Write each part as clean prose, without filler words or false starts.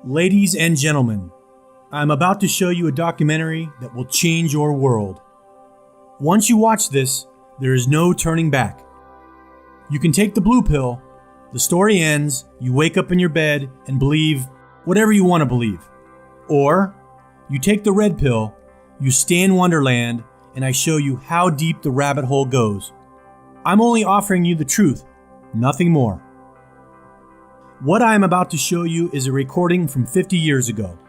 Ladies and gentlemen, I'm about to show you a documentary that will change your world. Once you watch this, there is no turning back. You can take the blue pill, the story ends, you wake up in your bed and believe whatever you want to believe. Or, you take the red pill, you stay in Wonderland, and I show you how deep the rabbit hole goes. I'm only offering you the truth, nothing more. What I am about to show you is a recording from 50 years ago.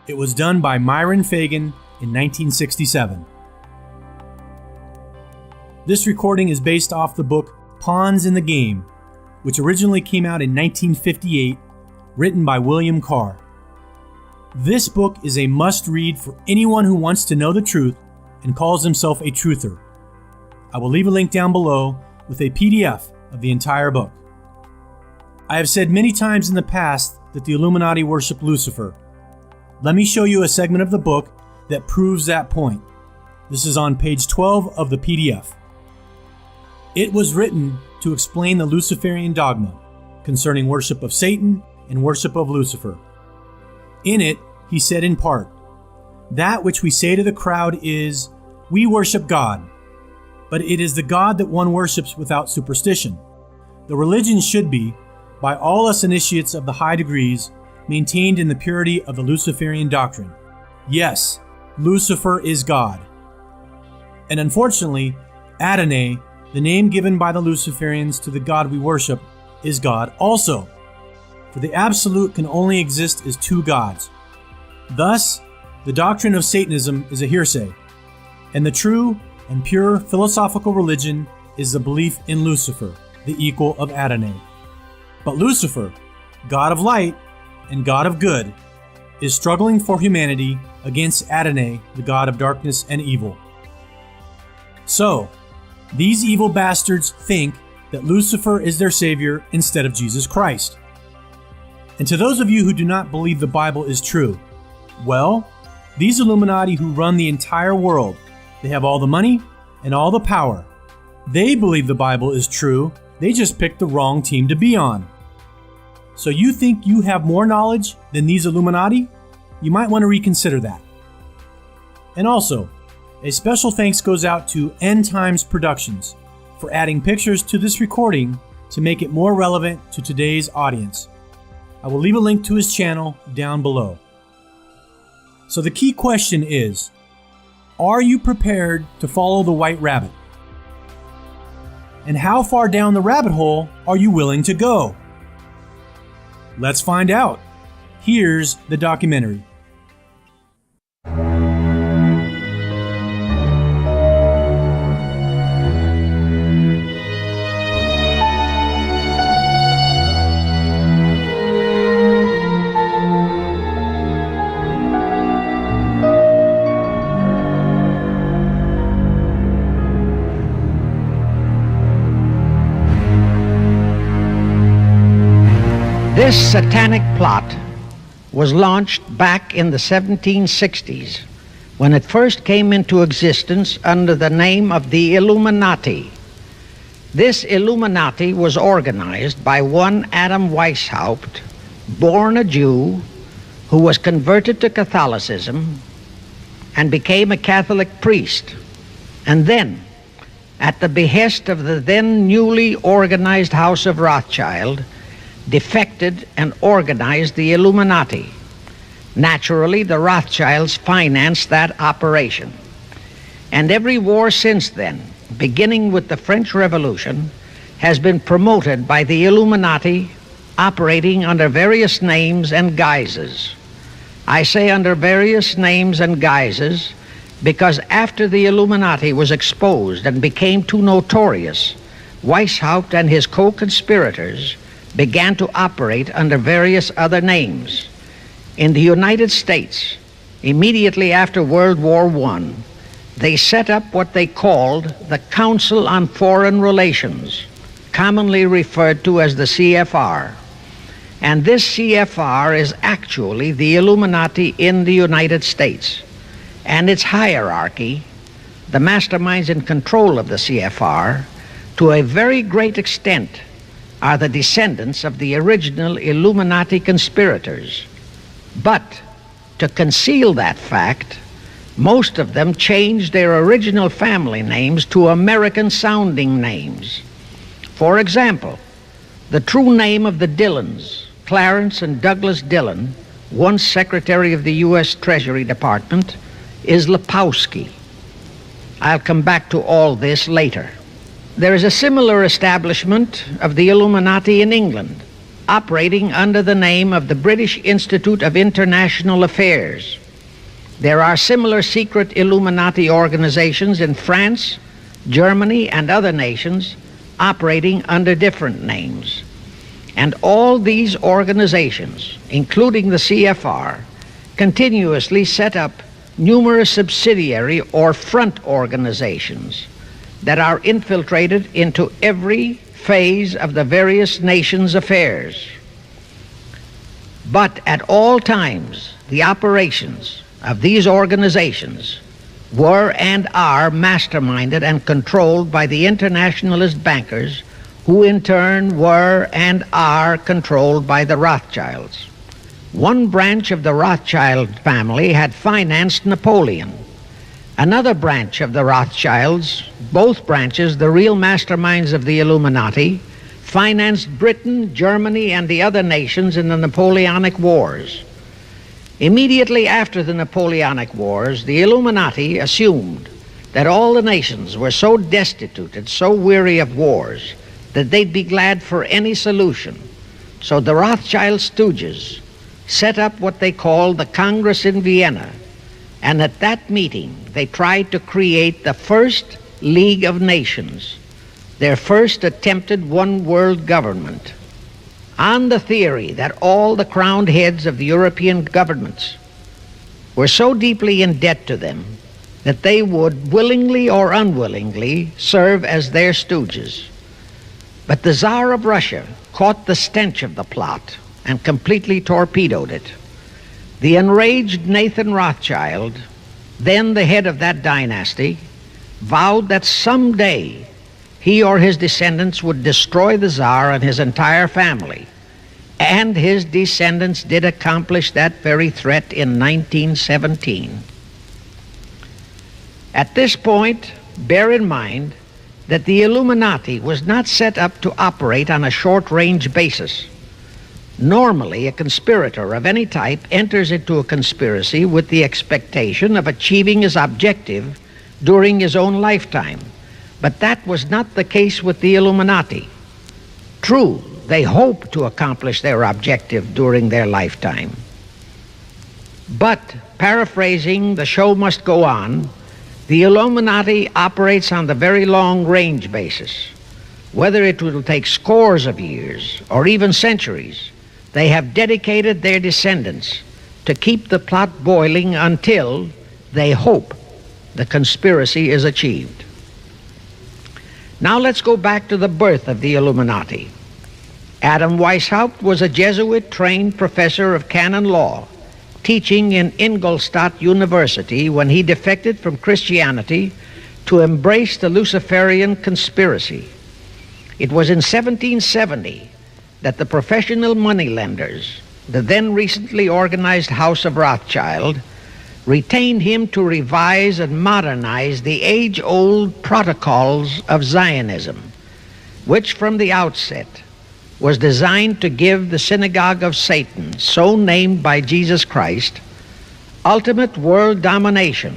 It was done by Myron Fagan in 1967. This recording is based off the book Pawns in the Game, which originally came out in 1958, written by William Carr. This book is a must-read for anyone who wants to know the truth and calls himself a truther. I will leave a link down below with a PDF of the entire book. I have said many times in the past that the Illuminati worship Lucifer. Let me show you a segment of the book that proves that point. This is on page 12 of the PDF. It was written to explain the Luciferian dogma concerning worship of Satan and worship of Lucifer. In it, he said in part, "That which we say to the crowd is, we worship God, but it is the God that one worships without superstition. The religion should be, by all us initiates of the high degrees, maintained in the purity of the Luciferian doctrine. Yes, Lucifer is God." And unfortunately, Adonai, the name given by the Luciferians to the God we worship, is God also. For the absolute can only exist as two gods. Thus, the doctrine of Satanism is a hearsay, and the true and pure philosophical religion is the belief in Lucifer, the equal of Adonai. But Lucifer, God of light and God of good, is struggling for humanity against Adonai, the God of darkness and evil. So, these evil bastards think that Lucifer is their savior instead of Jesus Christ. And to those of you who do not believe the Bible is true, well, these Illuminati who run the entire world, they have all the money and all the power. They believe the Bible is true, they just picked the wrong team to be on. So you think you have more knowledge than these Illuminati? You might want to reconsider that. And also, a special thanks goes out to End Times Productions for adding pictures to this recording to make it more relevant to today's audience. I will leave a link to his channel down below. So the key question is, are you prepared to follow the white rabbit? And how far down the rabbit hole are you willing to go? Let's find out. Here's the documentary. This satanic plot was launched back in the 1760s when it first came into existence under the name of the Illuminati. This Illuminati was organized by one Adam Weishaupt, born a Jew, who was converted to Catholicism and became a Catholic priest, and then, at the behest of the then newly organized House of Rothschild, defected and organized the Illuminati. Naturally, the Rothschilds financed that operation. And every war since then, beginning with the French Revolution, has been promoted by the Illuminati, operating under various names and guises. I say under various names and guises because after the Illuminati was exposed and became too notorious, Weishaupt and his co-conspirators began to operate under various other names. In the United States, immediately after World War I, they set up what they called the Council on Foreign Relations, commonly referred to as the CFR. And this CFR is actually the Illuminati in the United States. And its hierarchy, the masterminds in control of the CFR, to a very great extent are the descendants of the original Illuminati conspirators. But to conceal that fact, most of them changed their original family names to American-sounding names. For example, the true name of the Dillons, Clarence and Douglas Dillon, once Secretary of the U.S. Treasury Department, is Lepowski. I'll come back to all this later. There is a similar establishment of the Illuminati in England, operating under the name of the British Institute of International Affairs. There are similar secret Illuminati organizations in France, Germany, and other nations operating under different names. And all these organizations, including the CFR, continuously set up numerous subsidiary or front organizations that are infiltrated into every phase of the various nations' affairs. But at all times, the operations of these organizations were and are masterminded and controlled by the internationalist bankers, who in turn were and are controlled by the Rothschilds. One branch of the Rothschild family had financed Napoleon. Another branch of the Rothschilds, both branches the real masterminds of the Illuminati, financed Britain, Germany, and the other nations in the Napoleonic Wars. Immediately after the Napoleonic Wars, the Illuminati assumed that all the nations were so destitute and so weary of wars that they'd be glad for any solution. So the Rothschild stooges set up what they called the Congress in Vienna, and at that meeting they tried to create the first League of Nations, their first attempted one world government, on the theory that all the crowned heads of the European governments were so deeply in debt to them that they would willingly or unwillingly serve as their stooges. But the Tsar of Russia caught the stench of the plot and completely torpedoed it. The enraged Nathan Rothschild, then the head of that dynasty, vowed that someday he or his descendants would destroy the Tsar and his entire family. And his descendants did accomplish that very threat in 1917. At this point, bear in mind that the Illuminati was not set up to operate on a short-range basis. Normally, a conspirator of any type enters into a conspiracy with the expectation of achieving his objective during his own lifetime. But that was not the case with the Illuminati. True, they hoped to accomplish their objective during their lifetime. But, paraphrasing The Show Must Go On, the Illuminati operates on the very long-range basis. Whether it will take scores of years or even centuries, they have dedicated their descendants to keep the plot boiling until they hope the conspiracy is achieved. Now let's go back to the birth of the Illuminati. Adam Weishaupt was a Jesuit-trained professor of canon law, teaching in Ingolstadt University when he defected from Christianity to embrace the Luciferian conspiracy. It was in 1770 that the professional moneylenders, the then recently organized House of Rothschild, retained him to revise and modernize the age-old protocols of Zionism, which from the outset was designed to give the synagogue of Satan, so named by Jesus Christ, ultimate world domination,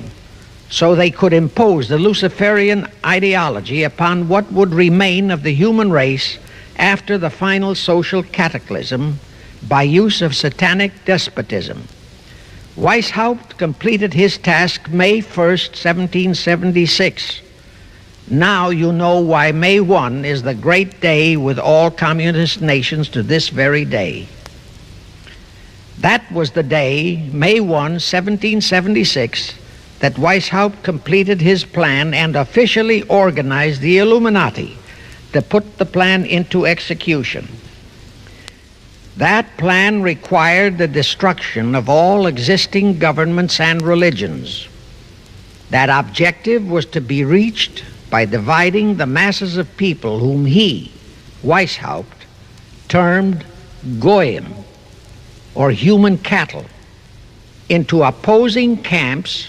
so they could impose the Luciferian ideology upon what would remain of the human race after the final social cataclysm by use of satanic despotism. Weishaupt completed his task May 1st, 1776. Now you know why May 1 is the great day with all communist nations to this very day. That was the day, May 1, 1776, that Weishaupt completed his plan and officially organized the Illuminati to put the plan into execution. That plan required the destruction of all existing governments and religions. That objective was to be reached by dividing the masses of people whom he, Weishaupt, termed Goyim, or human cattle, into opposing camps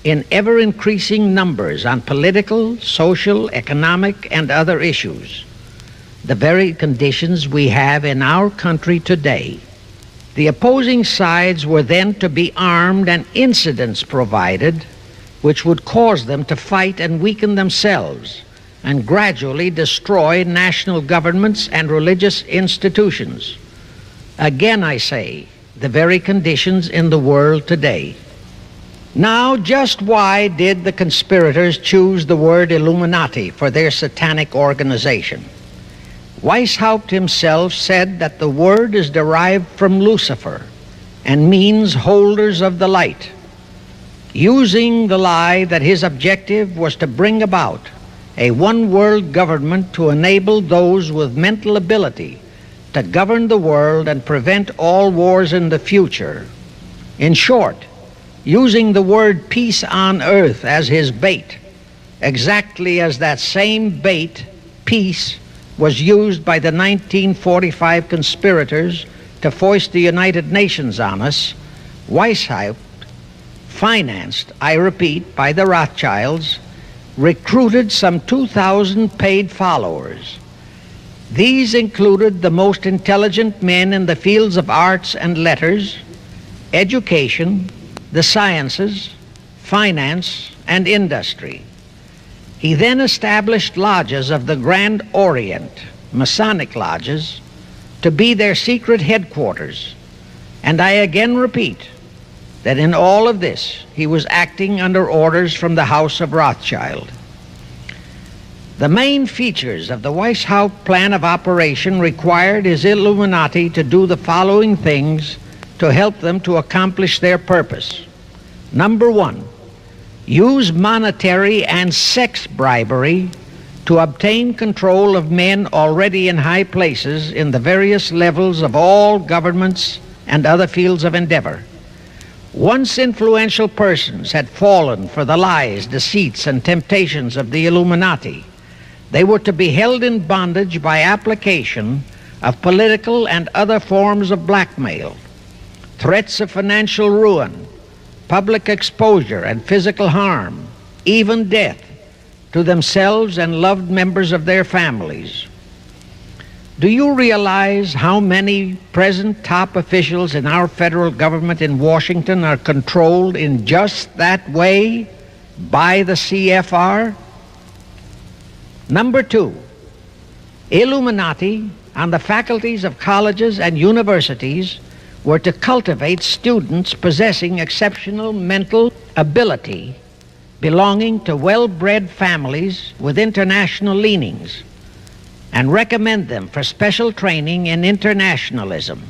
in ever-increasing numbers on political, social, economic, and other issues, the very conditions we have in our country today. The opposing sides were then to be armed and incidents provided which would cause them to fight and weaken themselves and gradually destroy national governments and religious institutions. Again, I say, the very conditions in the world today. Now, just why did the conspirators choose the word Illuminati for their satanic organization? Weishaupt himself said that the word is derived from Lucifer and means holders of the light, using the lie that his objective was to bring about a one-world government to enable those with mental ability to govern the world and prevent all wars in the future. In short, using the word peace on earth as his bait, exactly as that same bait, peace, was used by the 1945 conspirators to foist the United Nations on us. Weishaupt, financed, I repeat, by the Rothschilds, recruited some 2,000 paid followers. These included the most intelligent men in the fields of arts and letters, education, the sciences, finance, and industry. He then established lodges of the Grand Orient, Masonic lodges, to be their secret headquarters. And I again repeat that in all of this, he was acting under orders from the House of Rothschild. The main features of the Weishaupt plan of operation required his Illuminati to do the following things to help them to accomplish their purpose. Number one, use monetary and sex bribery to obtain control of men already in high places in the various levels of all governments and other fields of endeavor. Once influential persons had fallen for the lies, deceits, and temptations of the Illuminati, they were to be held in bondage by application of political and other forms of blackmail, threats of financial ruin, public exposure and physical harm, even death, to themselves and loved members of their families. Do you realize how many present top officials in our federal government in Washington are controlled in just that way by the CFR? Number two, Illuminati on the faculties of colleges and universities were to cultivate students possessing exceptional mental ability, belonging to well-bred families with international leanings, and recommend them for special training in internationalism.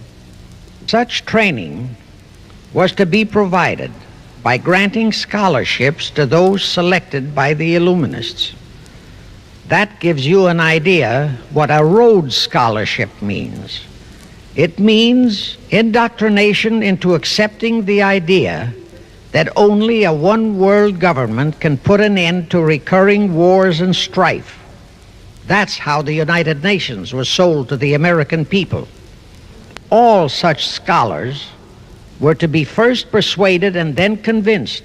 Such training was to be provided by granting scholarships to those selected by the Illuminists. That gives you an idea what a Rhodes Scholarship means. It means indoctrination into accepting the idea that only a one-world government can put an end to recurring wars and strife. That's how the United Nations was sold to the American people. All such scholars were to be first persuaded and then convinced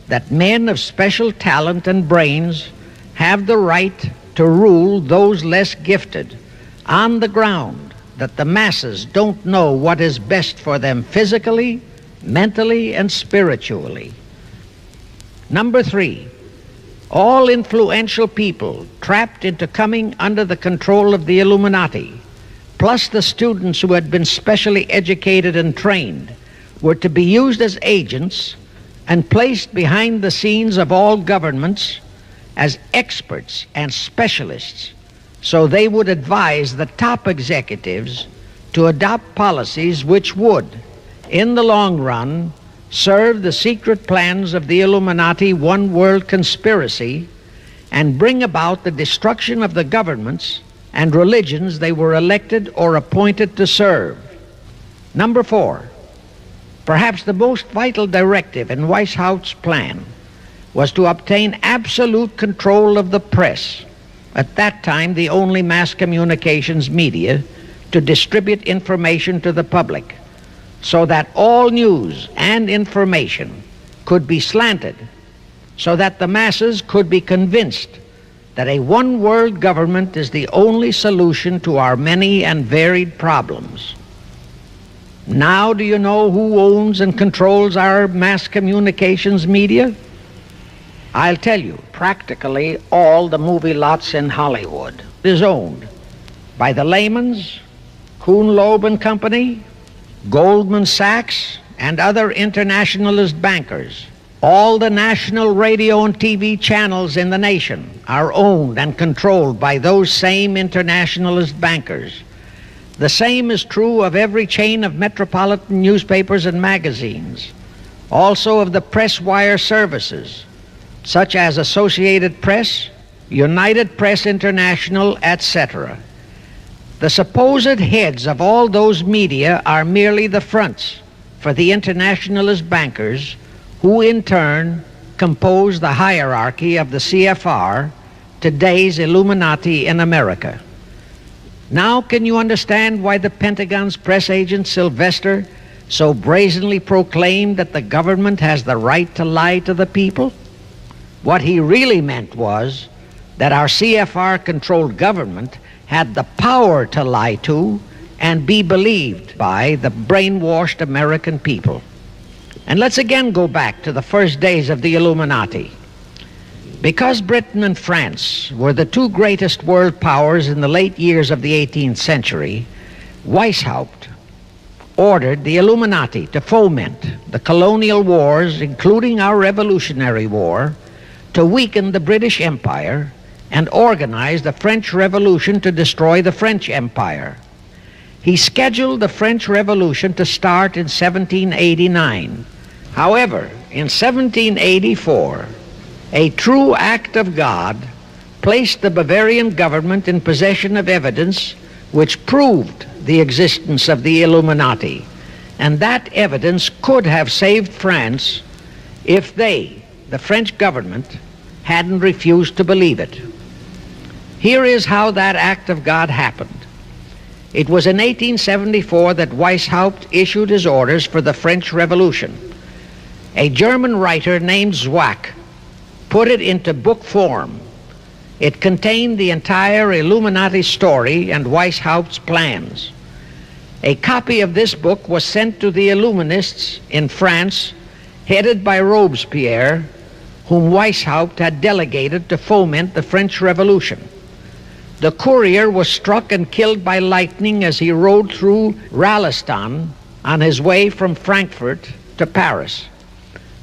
that men of special talent and brains have the right to rule those less gifted on the ground that the masses don't know what is best for them physically, mentally, and spiritually. Number three, all influential people trapped into coming under the control of the Illuminati, plus the students who had been specially educated and trained, were to be used as agents and placed behind the scenes of all governments as experts and specialists, so they would advise the top executives to adopt policies which would, in the long run, serve the secret plans of the Illuminati one-world conspiracy and bring about the destruction of the governments and religions they were elected or appointed to serve. Number four, perhaps the most vital directive in Weishaupt's plan was to obtain absolute control of the press, at that time the only mass communications media, to distribute information to the public, so that all news and information could be slanted, so that the masses could be convinced that a one-world government is the only solution to our many and varied problems. Now do you know who owns and controls our mass communications media? I'll tell you, practically all the movie lots in Hollywood is owned by the Lehmans, Kuhn Loeb and Company, Goldman Sachs, and other internationalist bankers. All the national radio and TV channels in the nation are owned and controlled by those same internationalist bankers. The same is true of every chain of metropolitan newspapers and magazines, also of the press wire services, such as Associated Press, United Press International, etc. The supposed heads of all those media are merely the fronts for the internationalist bankers, who in turn compose the hierarchy of the CFR, today's Illuminati in America. Now can you understand why the Pentagon's press agent Sylvester so brazenly proclaimed that the government has the right to lie to the people? What he really meant was that our CFR-controlled government had the power to lie to and be believed by the brainwashed American people. And let's again go back to the first days of the Illuminati. Because Britain and France were the two greatest world powers in the late years of the 18th century, Weishaupt ordered the Illuminati to foment the colonial wars, including our Revolutionary War, to weaken the British Empire and organize the French Revolution to destroy the French Empire. He scheduled the French Revolution to start in 1789. However, in 1784, a true act of God placed the Bavarian government in possession of evidence which proved the existence of the Illuminati, and that evidence could have saved France if they, the French government, hadn't refused to believe it. Here is how that act of God happened. It was in 1874 that Weishaupt issued his orders for the French Revolution. A German writer named Zwack put it into book form. It contained the entire Illuminati story and Weishaupt's plans. A copy of this book was sent to the Illuminists in France, headed by Robespierre, whom Weishaupt had delegated to foment the French Revolution. The courier was struck and killed by lightning as he rode through Ralston on his way from Frankfurt to Paris.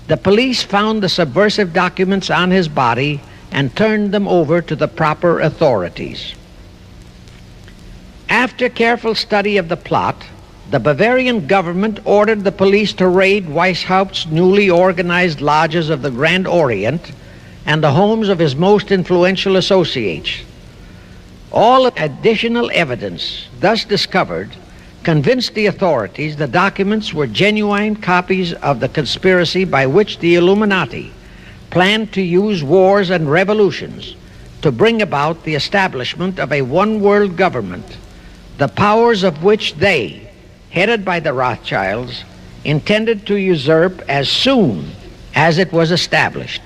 The police found the subversive documents on his body and turned them over to the proper authorities. After careful study of the plot, the Bavarian government ordered the police to raid Weishaupt's newly organized lodges of the Grand Orient and the homes of his most influential associates. All additional evidence thus discovered convinced the authorities the documents were genuine copies of the conspiracy by which the Illuminati planned to use wars and revolutions to bring about the establishment of a one-world government, the powers of which they, headed by the Rothschilds, intended to usurp as soon as it was established,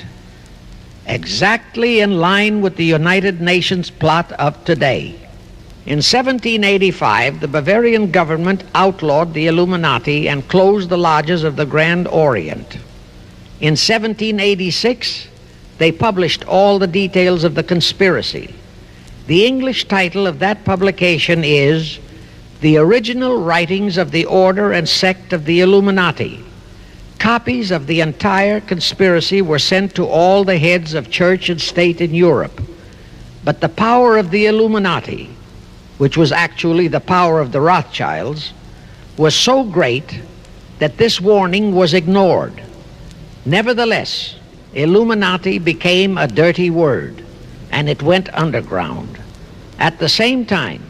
exactly in line with the United Nations plot of today. In 1785, the Bavarian government outlawed the Illuminati and closed the lodges of the Grand Orient. In 1786, they published all the details of the conspiracy. The English title of that publication is The Original Writings of the Order and Sect of the Illuminati. Copies of the entire conspiracy were sent to all the heads of church and state in Europe. But the power of the Illuminati, which was actually the power of the Rothschilds, was so great that this warning was ignored. Nevertheless, Illuminati became a dirty word, and it went underground. At the same time,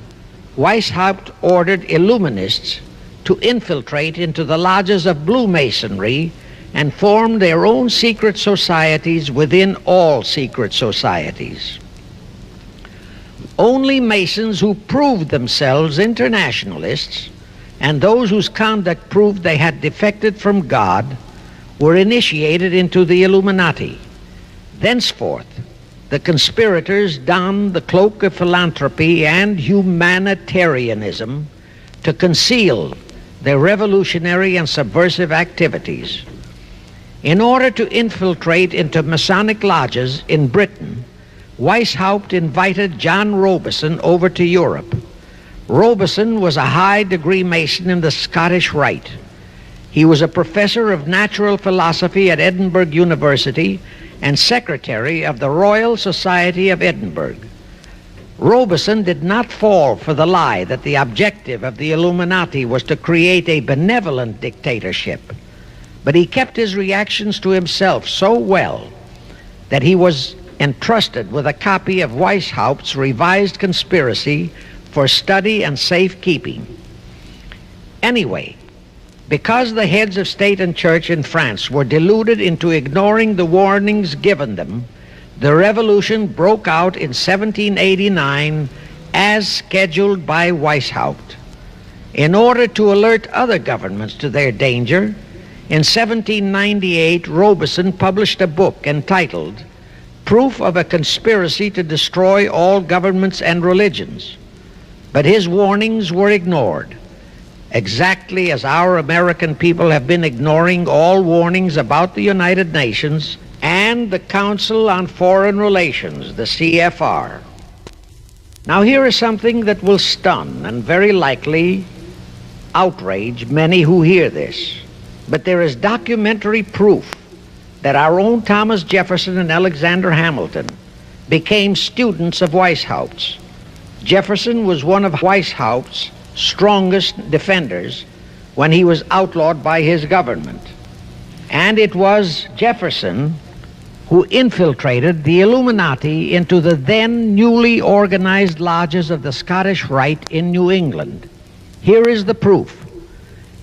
Weishaupt ordered Illuminists to infiltrate into the lodges of Blue Masonry and form their own secret societies within all secret societies. Only Masons who proved themselves internationalists and those whose conduct proved they had defected from God were initiated into the Illuminati. Thenceforth, the conspirators donned the cloak of philanthropy and humanitarianism to conceal their revolutionary and subversive activities. In order to infiltrate into Masonic lodges in Britain, Weishaupt invited John Robison over to Europe. Robison was a high-degree Mason in the Scottish Rite. He was a professor of natural philosophy at Edinburgh University and secretary of the Royal Society of Edinburgh. Robison did not fall for the lie that the objective of the Illuminati was to create a benevolent dictatorship, but he kept his reactions to himself so well that he was entrusted with a copy of Weishaupt's revised conspiracy for study and safekeeping. Anyway, because the heads of state and church in France were deluded into ignoring the warnings given them, the revolution broke out in 1789 as scheduled by Weishaupt. In order to alert other governments to their danger, in 1798 Robison published a book entitled Proof of a Conspiracy to Destroy All Governments and Religions. But his warnings were ignored, exactly as our American people have been ignoring all warnings about the United Nations and the Council on Foreign Relations, the CFR. Now here is something that will stun and very likely outrage many who hear this, but there is documentary proof that our own Thomas Jefferson and Alexander Hamilton became students of Weishaupt's. Jefferson was one of Weishaupt's strongest defenders when he was outlawed by his government. And it was Jefferson who infiltrated the Illuminati into the then newly organized lodges of the Scottish Rite in New England. Here is the proof.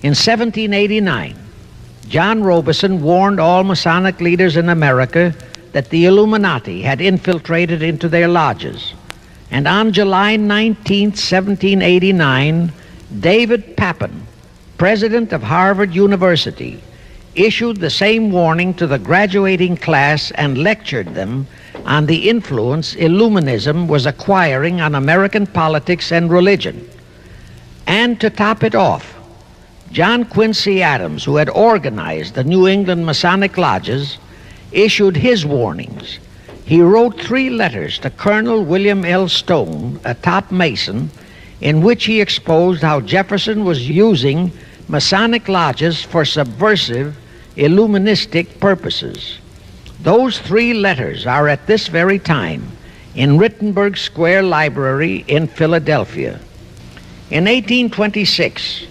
In 1789, John Robison warned all Masonic leaders in America that the Illuminati had infiltrated into their lodges. And on July 19, 1789, David Papin, president of Harvard University, issued the same warning to the graduating class and lectured them on the influence Illuminism was acquiring on American politics and religion. And to top it off, John Quincy Adams, who had organized the New England Masonic lodges, issued his warnings. He wrote 3 letters to Colonel William L. Stone, a top Mason, in which he exposed how Jefferson was using Masonic lodges for subversive, Illuministic purposes. Those 3 letters are at this very time in Rittenberg Square Library in Philadelphia. In 1826,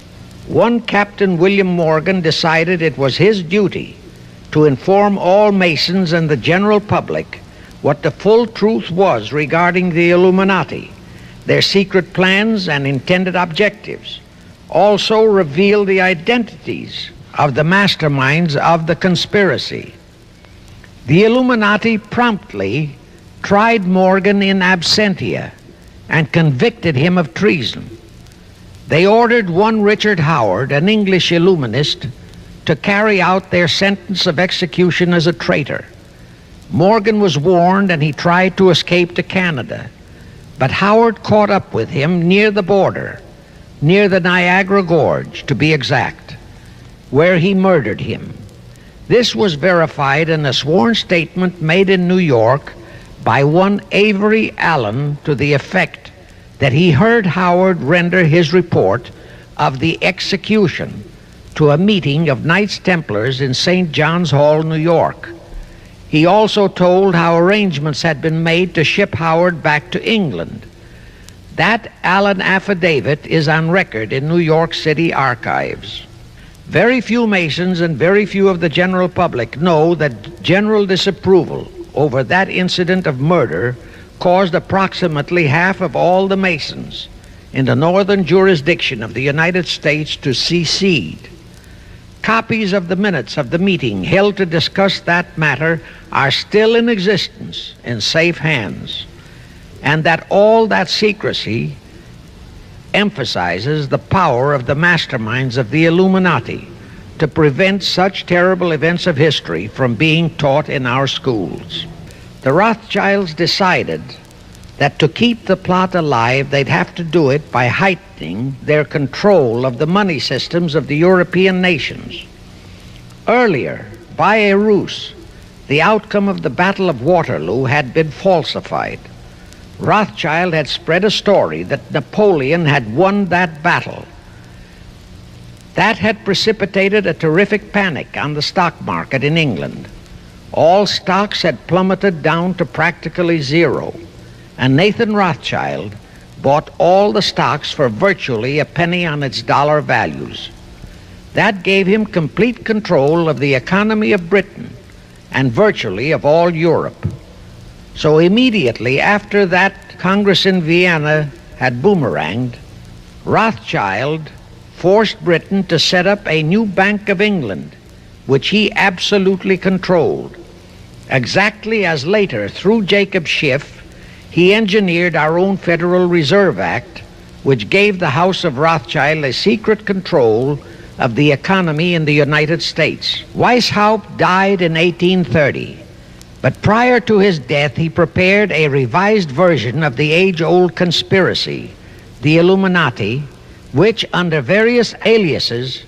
one Captain William Morgan decided it was his duty to inform all Masons and the general public what the full truth was regarding the Illuminati, their secret plans and intended objectives, also reveal the identities of the masterminds of the conspiracy. The Illuminati promptly tried Morgan in absentia and convicted him of treason. They ordered one Richard Howard, an English Illuminist, to carry out their sentence of execution as a traitor. Morgan was warned and he tried to escape to Canada, but Howard caught up with him near the border, near the Niagara Gorge to be exact, where he murdered him. This was verified in a sworn statement made in New York by one Avery Allen to the effect that he heard Howard render his report of the execution to a meeting of Knights Templars in St. John's Hall, New York. He also told how arrangements had been made to ship Howard back to England. That Allen affidavit is on record in New York City archives. Very few Masons and very few of the general public know that general disapproval over that incident of murder caused approximately half of all the Masons in the northern jurisdiction of the United States to secede. Copies of the minutes of the meeting held to discuss that matter are still in existence in safe hands, and that all that secrecy emphasizes the power of the masterminds of the Illuminati to prevent such terrible events of history from being taught in our schools. The Rothschilds decided that to keep the plot alive, they'd have to do it by heightening their control of the money systems of the European nations. Earlier, by a ruse, the outcome of the Battle of Waterloo had been falsified. Rothschild had spread a story that Napoleon had won that battle. That had precipitated a terrific panic on the stock market in England. All stocks had plummeted down to practically zero, and Nathan Rothschild bought all the stocks for virtually a penny on its dollar values. That gave him complete control of the economy of Britain and virtually of all Europe. So immediately after that Congress in Vienna had boomeranged, Rothschild forced Britain to set up a new Bank of England, which he absolutely controlled. Exactly as later, through Jacob Schiff, he engineered our own Federal Reserve Act, which gave the House of Rothschild a secret control of the economy in the United States. Weishaupt died in 1830, but prior to his death, he prepared a revised version of the age-old conspiracy, the Illuminati, which, under various aliases,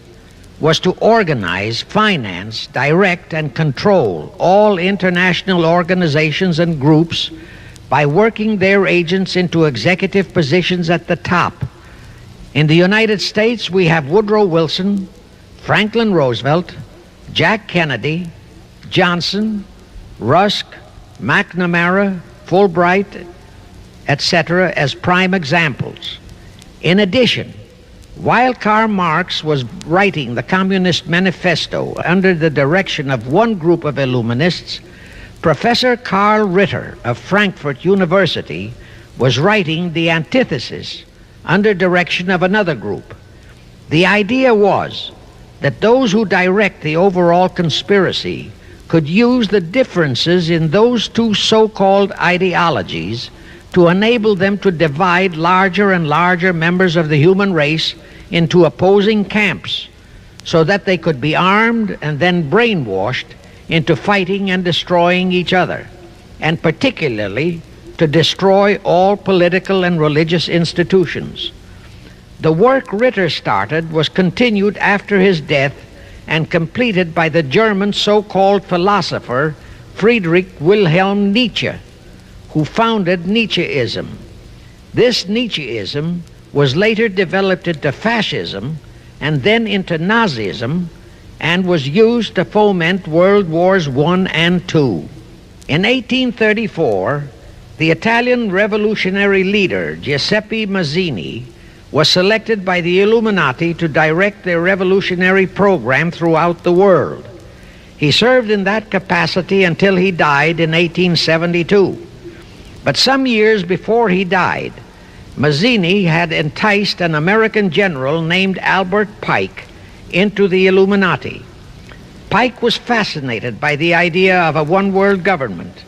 was to organize, finance, direct, and control all international organizations and groups by working their agents into executive positions at the top. In the United States, we have Woodrow Wilson, Franklin Roosevelt, Jack Kennedy, Johnson, Rusk, McNamara, Fulbright, etc. as prime examples. In addition, while Karl Marx was writing the Communist Manifesto under the direction of one group of Illuminists, Professor Karl Ritter of Frankfurt University was writing the antithesis under direction of another group. The idea was that those who direct the overall conspiracy could use the differences in those two so-called ideologies to enable them to divide larger and larger members of the human race into opposing camps so that they could be armed and then brainwashed into fighting and destroying each other, and particularly to destroy all political and religious institutions. The work Ritter started was continued after his death and completed by the German so-called philosopher Friedrich Wilhelm Nietzsche, who founded Nietzscheism. This Nietzscheism was later developed into fascism and then into Nazism, and was used to foment World Wars I and II. In 1834, the Italian revolutionary leader Giuseppe Mazzini was selected by the Illuminati to direct their revolutionary program throughout the world. He served in that capacity until he died in 1872. But some years before he died, Mazzini had enticed an American general named Albert Pike into the Illuminati. Pike was fascinated by the idea of a one-world government,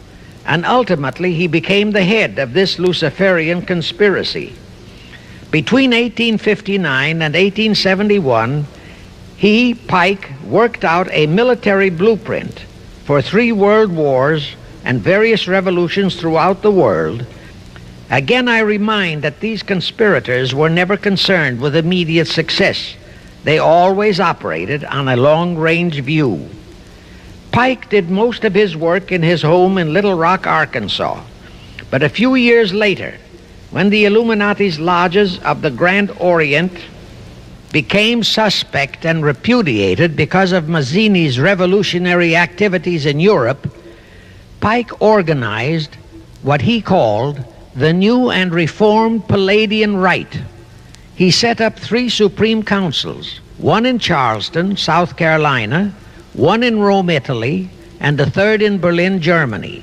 and ultimately he became the head of this Luciferian conspiracy. Between 1859 and 1871, Pike, worked out a military blueprint for 3 world wars and various revolutions throughout the world. Again, I remind that these conspirators were never concerned with immediate success. They always operated on a long-range view. Pike did most of his work in his home in Little Rock, Arkansas. But a few years later, when the Illuminati's lodges of the Grand Orient became suspect and repudiated because of Mazzini's revolutionary activities in Europe, Pike organized what he called the New and Reformed Palladian Rite. He set up 3 supreme councils, one in Charleston, South Carolina, one in Rome, Italy, and the 3rd in Berlin, Germany.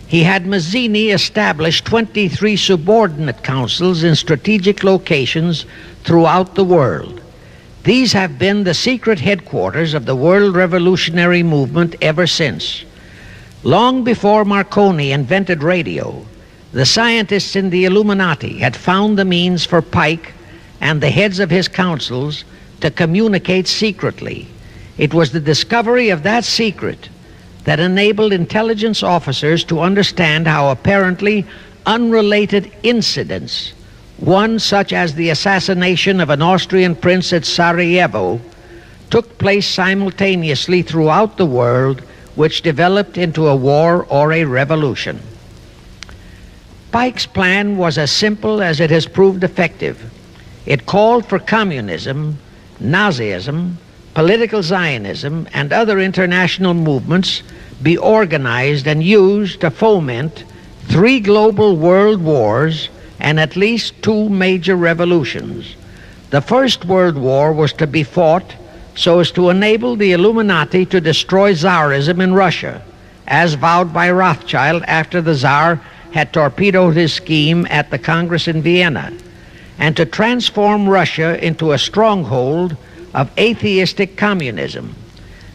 He had Mazzini establish 23 subordinate councils in strategic locations throughout the world. These have been the secret headquarters of the world revolutionary movement ever since. Long before Marconi invented radio, the scientists in the Illuminati had found the means for Pike and the heads of his councils to communicate secretly. It was the discovery of that secret that enabled intelligence officers to understand how apparently unrelated incidents, one such as the assassination of an Austrian prince at Sarajevo, took place simultaneously throughout the world, which developed into a war or a revolution. Pike's plan was as simple as it has proved effective. It called for communism, Nazism, political Zionism, and other international movements be organized and used to foment 3 global world wars and at least 2 major revolutions. The First World War was to be fought so as to enable the Illuminati to destroy Tsarism in Russia, as vowed by Rothschild after the Tsar had torpedoed his scheme at the Congress in Vienna, and to transform Russia into a stronghold of atheistic communism.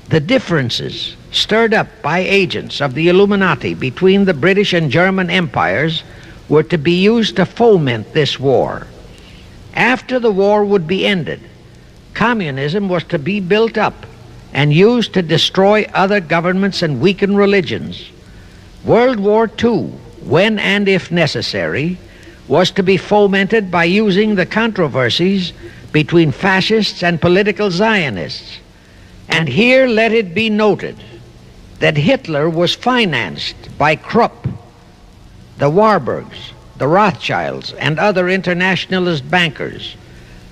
The differences stirred up by agents of the Illuminati between the British and German empires were to be used to foment this war. After the war would be ended, communism was to be built up and used to destroy other governments and weaken religions. World War II, when and if necessary, was to be fomented by using the controversies between fascists and political Zionists. And here let it be noted that Hitler was financed by Krupp, the Warburgs, the Rothschilds, and other internationalist bankers,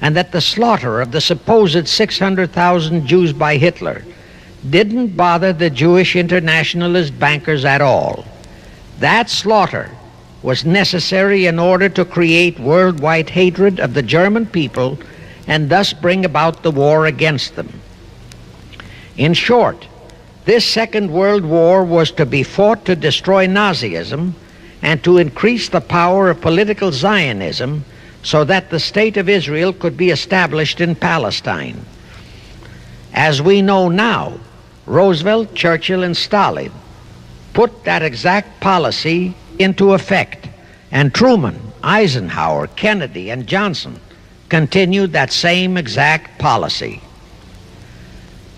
and that the slaughter of the supposed 600,000 Jews by Hitler didn't bother the Jewish internationalist bankers at all. That slaughter was necessary in order to create worldwide hatred of the German people and thus bring about the war against them. In short, this Second World War was to be fought to destroy Nazism and to increase the power of political Zionism so that the State of Israel could be established in Palestine. As we know now, Roosevelt, Churchill, and Stalin put that exact policy into effect, and Truman, Eisenhower, Kennedy, and Johnson continued that same exact policy.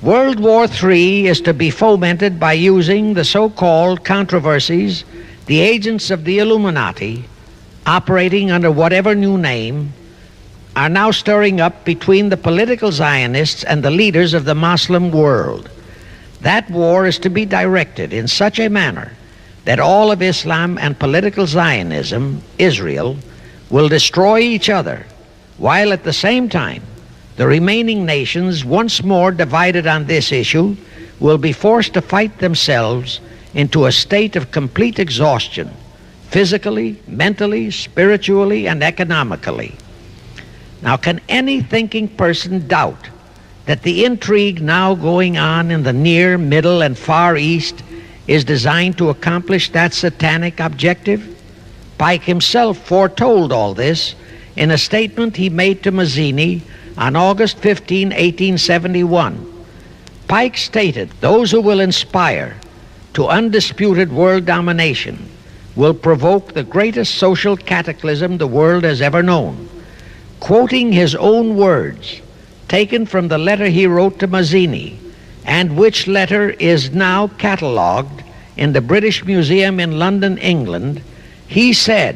World War III is to be fomented by using the so-called controversies the agents of the Illuminati, operating under whatever new name, are now stirring up between the political Zionists and the leaders of the Muslim world. That war is to be directed in such a manner that all of Islam and political Zionism, Israel, will destroy each other, while at the same time the remaining nations, once more divided on this issue, will be forced to fight themselves into a state of complete exhaustion, physically, mentally, spiritually, and economically. Now, can any thinking person doubt that the intrigue now going on in the Near, Middle, and Far East is designed to accomplish that satanic objective? Pike himself foretold all this in a statement he made to Mazzini on August 15, 1871. Pike stated, "Those who will inspire to undisputed world domination will provoke the greatest social cataclysm the world has ever known." Quoting his own words, taken from the letter he wrote to Mazzini, and which letter is now catalogued in the British Museum in London, England, he said,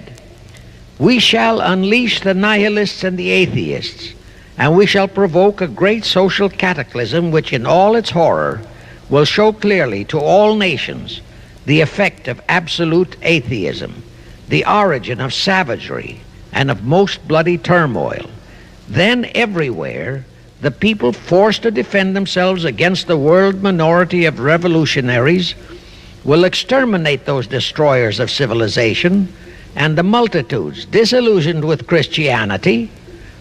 "We shall unleash the nihilists and the atheists, and we shall provoke a great social cataclysm which in all its horror will show clearly to all nations the effect of absolute atheism, the origin of savagery and of most bloody turmoil. Then everywhere the people forced to defend themselves against the world minority of revolutionaries will exterminate those destroyers of civilization, and the multitudes disillusioned with Christianity,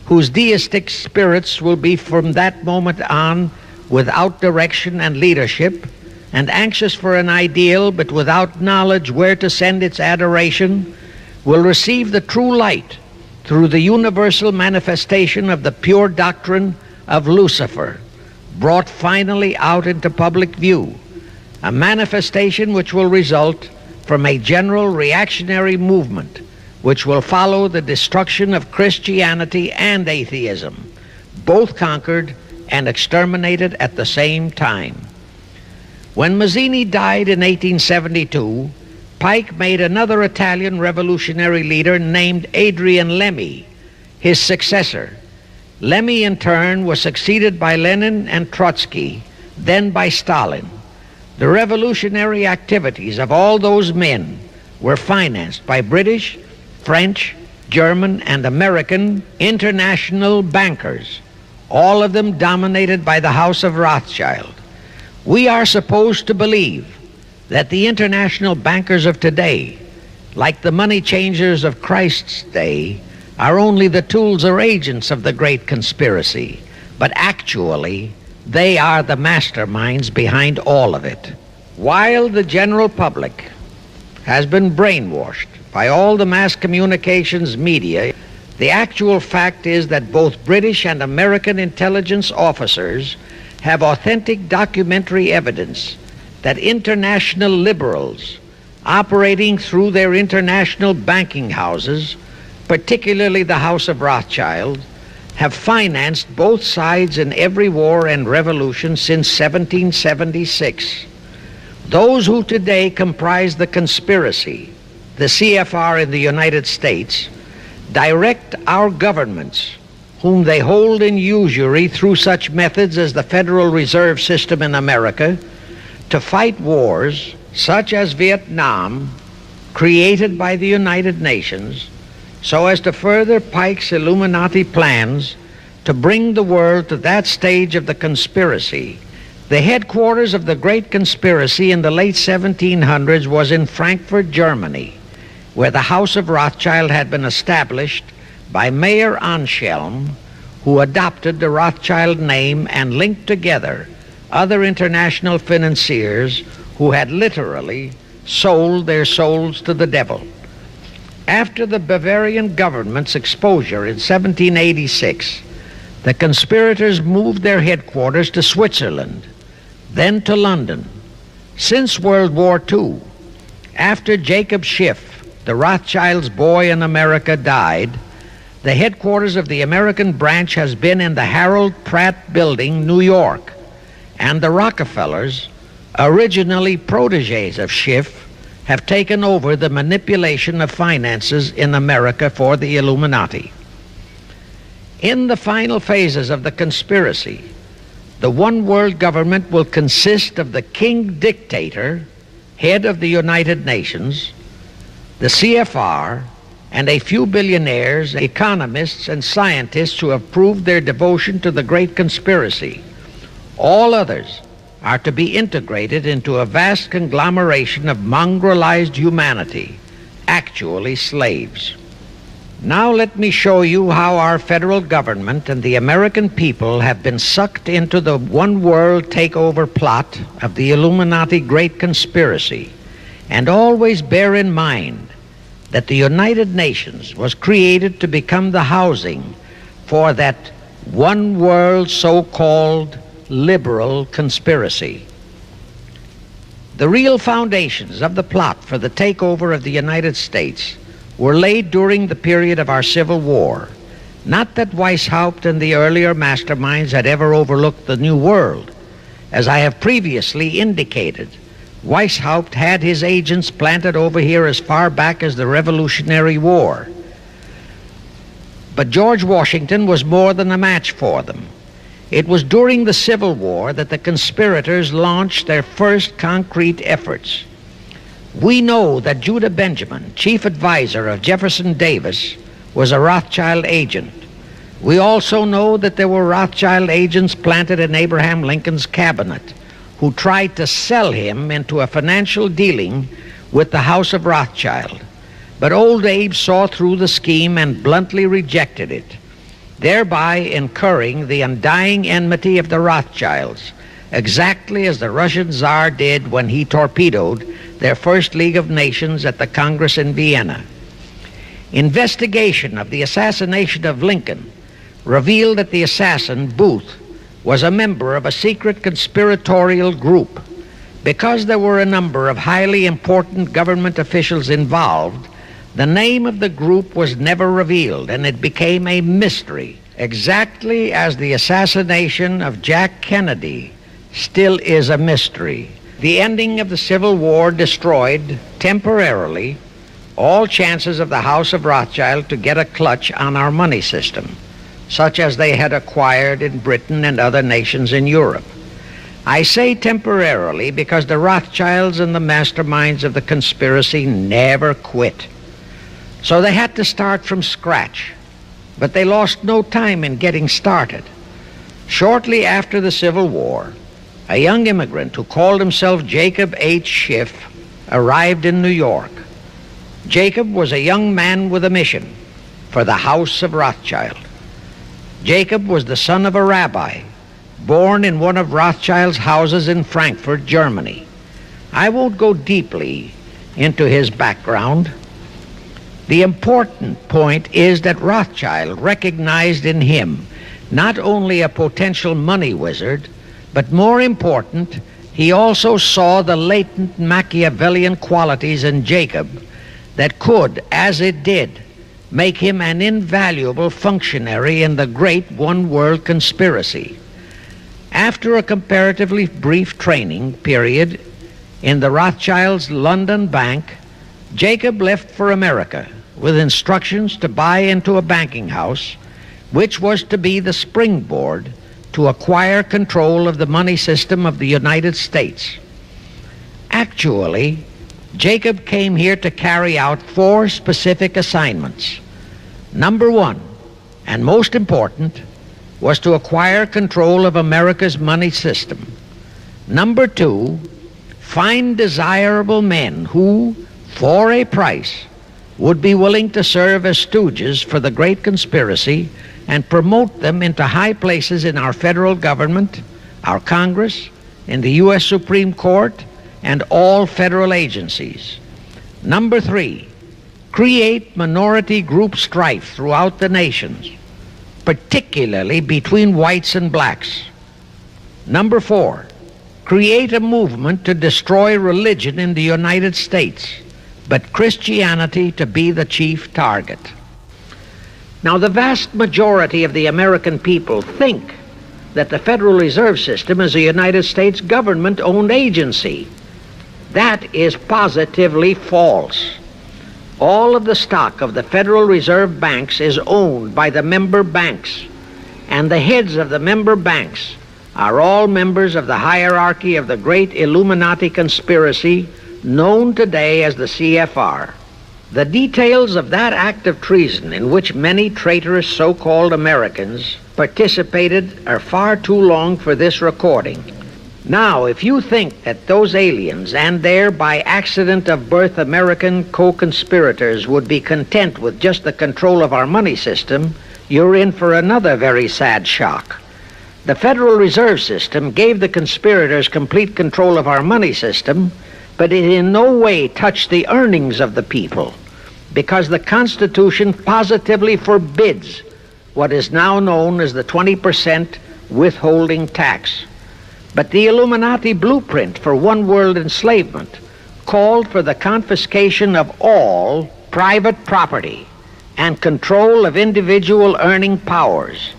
whose deistic spirits will be from that moment on without direction and leadership, and anxious for an ideal but without knowledge where to send its adoration, will receive the true light through the universal manifestation of the pure doctrine of Lucifer, brought finally out into public view, a manifestation which will result from a general reactionary movement which will follow the destruction of Christianity and atheism, both conquered and exterminated at the same time. When Mazzini died in 1872, Pike made another Italian revolutionary leader named Adrian Lemmi his successor. Lemmi, in turn, was succeeded by Lenin and Trotsky, then by Stalin. The revolutionary activities of all those men were financed by British, French, German, and American international bankers, all of them dominated by the House of Rothschild. We are supposed to believe that the international bankers of today, like the money changers of Christ's day, are only the tools or agents of the great conspiracy, but actually they are the masterminds behind all of it. While the general public has been brainwashed by all the mass communications media, the actual fact is that both British and American intelligence officers have authentic documentary evidence that international liberals operating through their international banking houses, particularly the House of Rothschild, have financed both sides in every war and revolution since 1776. Those who today comprise the conspiracy, the CFR in the United States, direct our governments, whom they hold in usury through such methods as the Federal Reserve System in America, to fight wars such as Vietnam, created by the United Nations, so as to further Pike's Illuminati plans to bring the world to that stage of the conspiracy. The headquarters of the great conspiracy in the late 1700s was in Frankfurt, Germany, where the House of Rothschild had been established by Mayer Anschelm, who adopted the Rothschild name and linked together other international financiers who had literally sold their souls to the devil. After the Bavarian government's exposure in 1786, the conspirators moved their headquarters to Switzerland, then to London. Since World War II, after Jacob Schiff, the Rothschild's boy in America, died, the headquarters of the American branch has been in the Harold Pratt Building, New York, and the Rockefellers, originally protégés of Schiff, have taken over the manipulation of finances in America for the Illuminati. In the final phases of the conspiracy, the one world government will consist of the king dictator, head of the United Nations, the CFR, and a few billionaires, economists, and scientists who have proved their devotion to the great conspiracy. All others are to be integrated into a vast conglomeration of mongrelized humanity, actually slaves. Now let me show you how our federal government and the American people have been sucked into the one world takeover plot of the Illuminati great conspiracy. And always bear in mind that the United Nations was created to become the housing for that one world so-called liberal conspiracy. The real foundations of the plot for the takeover of the United States were laid during the period of our Civil War. Not that Weishaupt and the earlier masterminds had ever overlooked the New World. As I have previously indicated, Weishaupt had his agents planted over here as far back as the Revolutionary War. But George Washington was more than a match for them. It was during the Civil War that the conspirators launched their first concrete efforts. We know that Judah Benjamin, chief advisor of Jefferson Davis, was a Rothschild agent. We also know that there were Rothschild agents planted in Abraham Lincoln's cabinet who tried to sell him into a financial dealing with the House of Rothschild. But old Abe saw through the scheme and bluntly rejected it, thereby incurring the undying enmity of the Rothschilds, exactly as the Russian Tsar did when he torpedoed their first League of Nations at the Congress in Vienna. Investigation of the assassination of Lincoln revealed that the assassin, Booth, was a member of a secret conspiratorial group. Because there were a number of highly important government officials involved, The name of the group was never revealed, and it became a mystery, exactly as the assassination of Jack Kennedy still is a mystery. The ending of the Civil War destroyed, temporarily, all chances of the House of Rothschild to get a clutch on our money system, such as they had acquired in Britain and other nations in Europe. I say temporarily because the Rothschilds and the masterminds of the conspiracy never quit. So they had to start from scratch, but they lost no time in getting started. Shortly after the Civil War, a young immigrant who called himself Jacob H. Schiff arrived in New York. Jacob was a young man with a mission for the House of Rothschild. Jacob was the son of a rabbi, born in one of Rothschild's houses in Frankfurt, Germany. I won't go deeply into his background. The important point is that Rothschild recognized in him not only a potential money wizard, but more important, he also saw the latent Machiavellian qualities in Jacob that could, as it did, make him an invaluable functionary in the great one-world conspiracy. After a comparatively brief training period in the Rothschilds' London bank, Jacob left for America with instructions to buy into a banking house, which was to be the springboard to acquire control of the money system of the United States. Actually, Jacob came here to carry out 4 specific assignments. Number 1, and most important, was to acquire control of America's money system. Number 2, find desirable men who, for a price, would be willing to serve as stooges for the great conspiracy and promote them into high places in our federal government, our Congress, in the U.S. Supreme Court, and all federal agencies. Number 3, create minority group strife throughout the nations, particularly between whites and blacks. Number 4, create a movement to destroy religion in the United States, but Christianity to be the chief target. Now, the vast majority of the American people think that the Federal Reserve System is a United States government-owned agency. That is positively false. All of the stock of the Federal Reserve banks is owned by the member banks, and the heads of the member banks are all members of the hierarchy of the great Illuminati conspiracy known today as the CFR. The details of that act of treason in which many traitorous so-called Americans participated are far too long for this recording. Now, if you think that those aliens and their by accident of birth American co-conspirators would be content with just the control of our money system, you're in for another very sad shock. The Federal Reserve System gave the conspirators complete control of our money system, but it in no way touched the earnings of the people, because the Constitution positively forbids what is now known as the 20% withholding tax. But the Illuminati blueprint for one-world enslavement called for the confiscation of all private property and control of individual earning powers.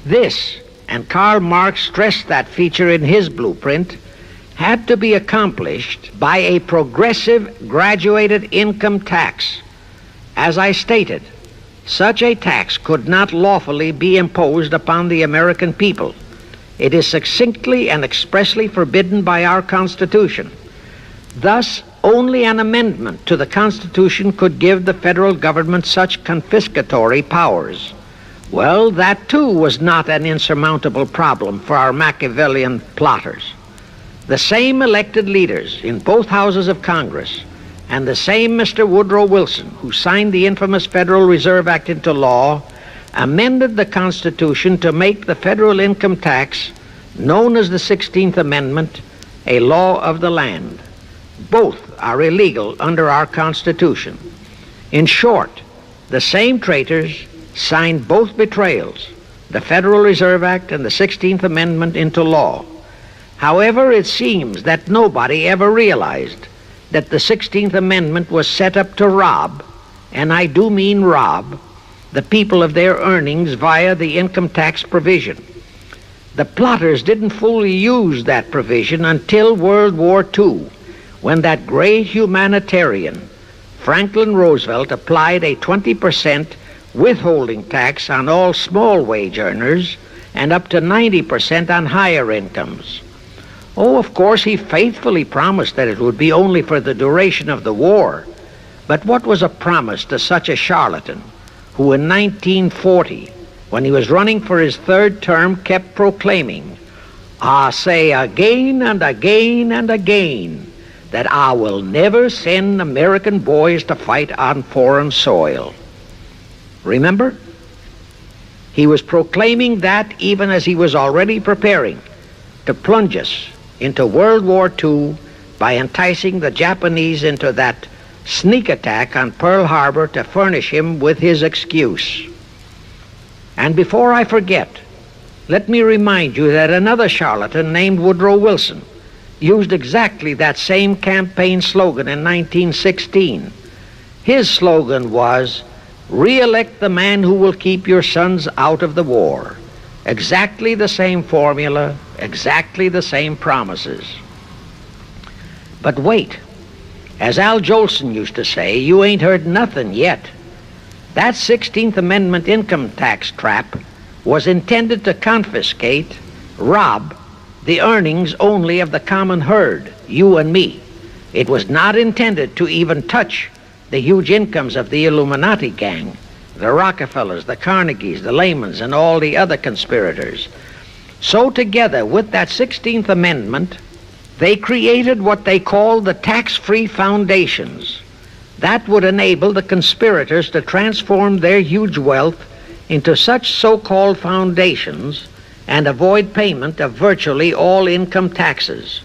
This, and Karl Marx stressed that feature in his blueprint, had to be accomplished by a progressive graduated income tax. As I stated, such a tax could not lawfully be imposed upon the American people. It is succinctly and expressly forbidden by our Constitution. Thus, only an amendment to the Constitution could give the federal government such confiscatory powers. Well, that too was not an insurmountable problem for our Machiavellian plotters. The same elected leaders in both houses of Congress and the same Mr. Woodrow Wilson, who signed the infamous Federal Reserve Act into law, amended the Constitution to make the federal income tax, known as the 16th Amendment, a law of the land. Both are illegal under our Constitution. In short, the same traitors signed both betrayals, the Federal Reserve Act and the 16th Amendment, into law. However, it seems that nobody ever realized that the 16th Amendment was set up to rob and I do mean rob, the people of their earnings via the income tax provision. The plotters didn't fully use that provision until World War II, when that great humanitarian, Franklin Roosevelt, applied a 20% withholding tax on all small wage earners and up to 90% on higher incomes. Oh, of course, he faithfully promised that it would be only for the duration of the war. But what was a promise to such a charlatan who in 1940, when he was running for his third term, kept proclaiming, "I say again and again and again that I will never send American boys to fight on foreign soil"? Remember? He was proclaiming that even as he was already preparing to plunge us into World War II by enticing the Japanese into that sneak attack on Pearl Harbor to furnish him with his excuse. And before I forget, let me remind you that another charlatan named Woodrow Wilson used exactly that same campaign slogan in 1916. His slogan was, "Re-elect the man who will keep your sons out of the war." Exactly the same formula, exactly the same promises. But wait, as Al Jolson used to say, you ain't heard nothing yet. That 16th Amendment income tax trap was intended to confiscate, rob, the earnings only of the common herd, you and me. It was not intended to even touch the huge incomes of the Illuminati gang, the Rockefellers, the Carnegies, the Lehmans, and all the other conspirators. So together with that 16th Amendment, they created what they called the tax-free foundations. That would enable the conspirators to transform their huge wealth into such so-called foundations and avoid payment of virtually all income taxes.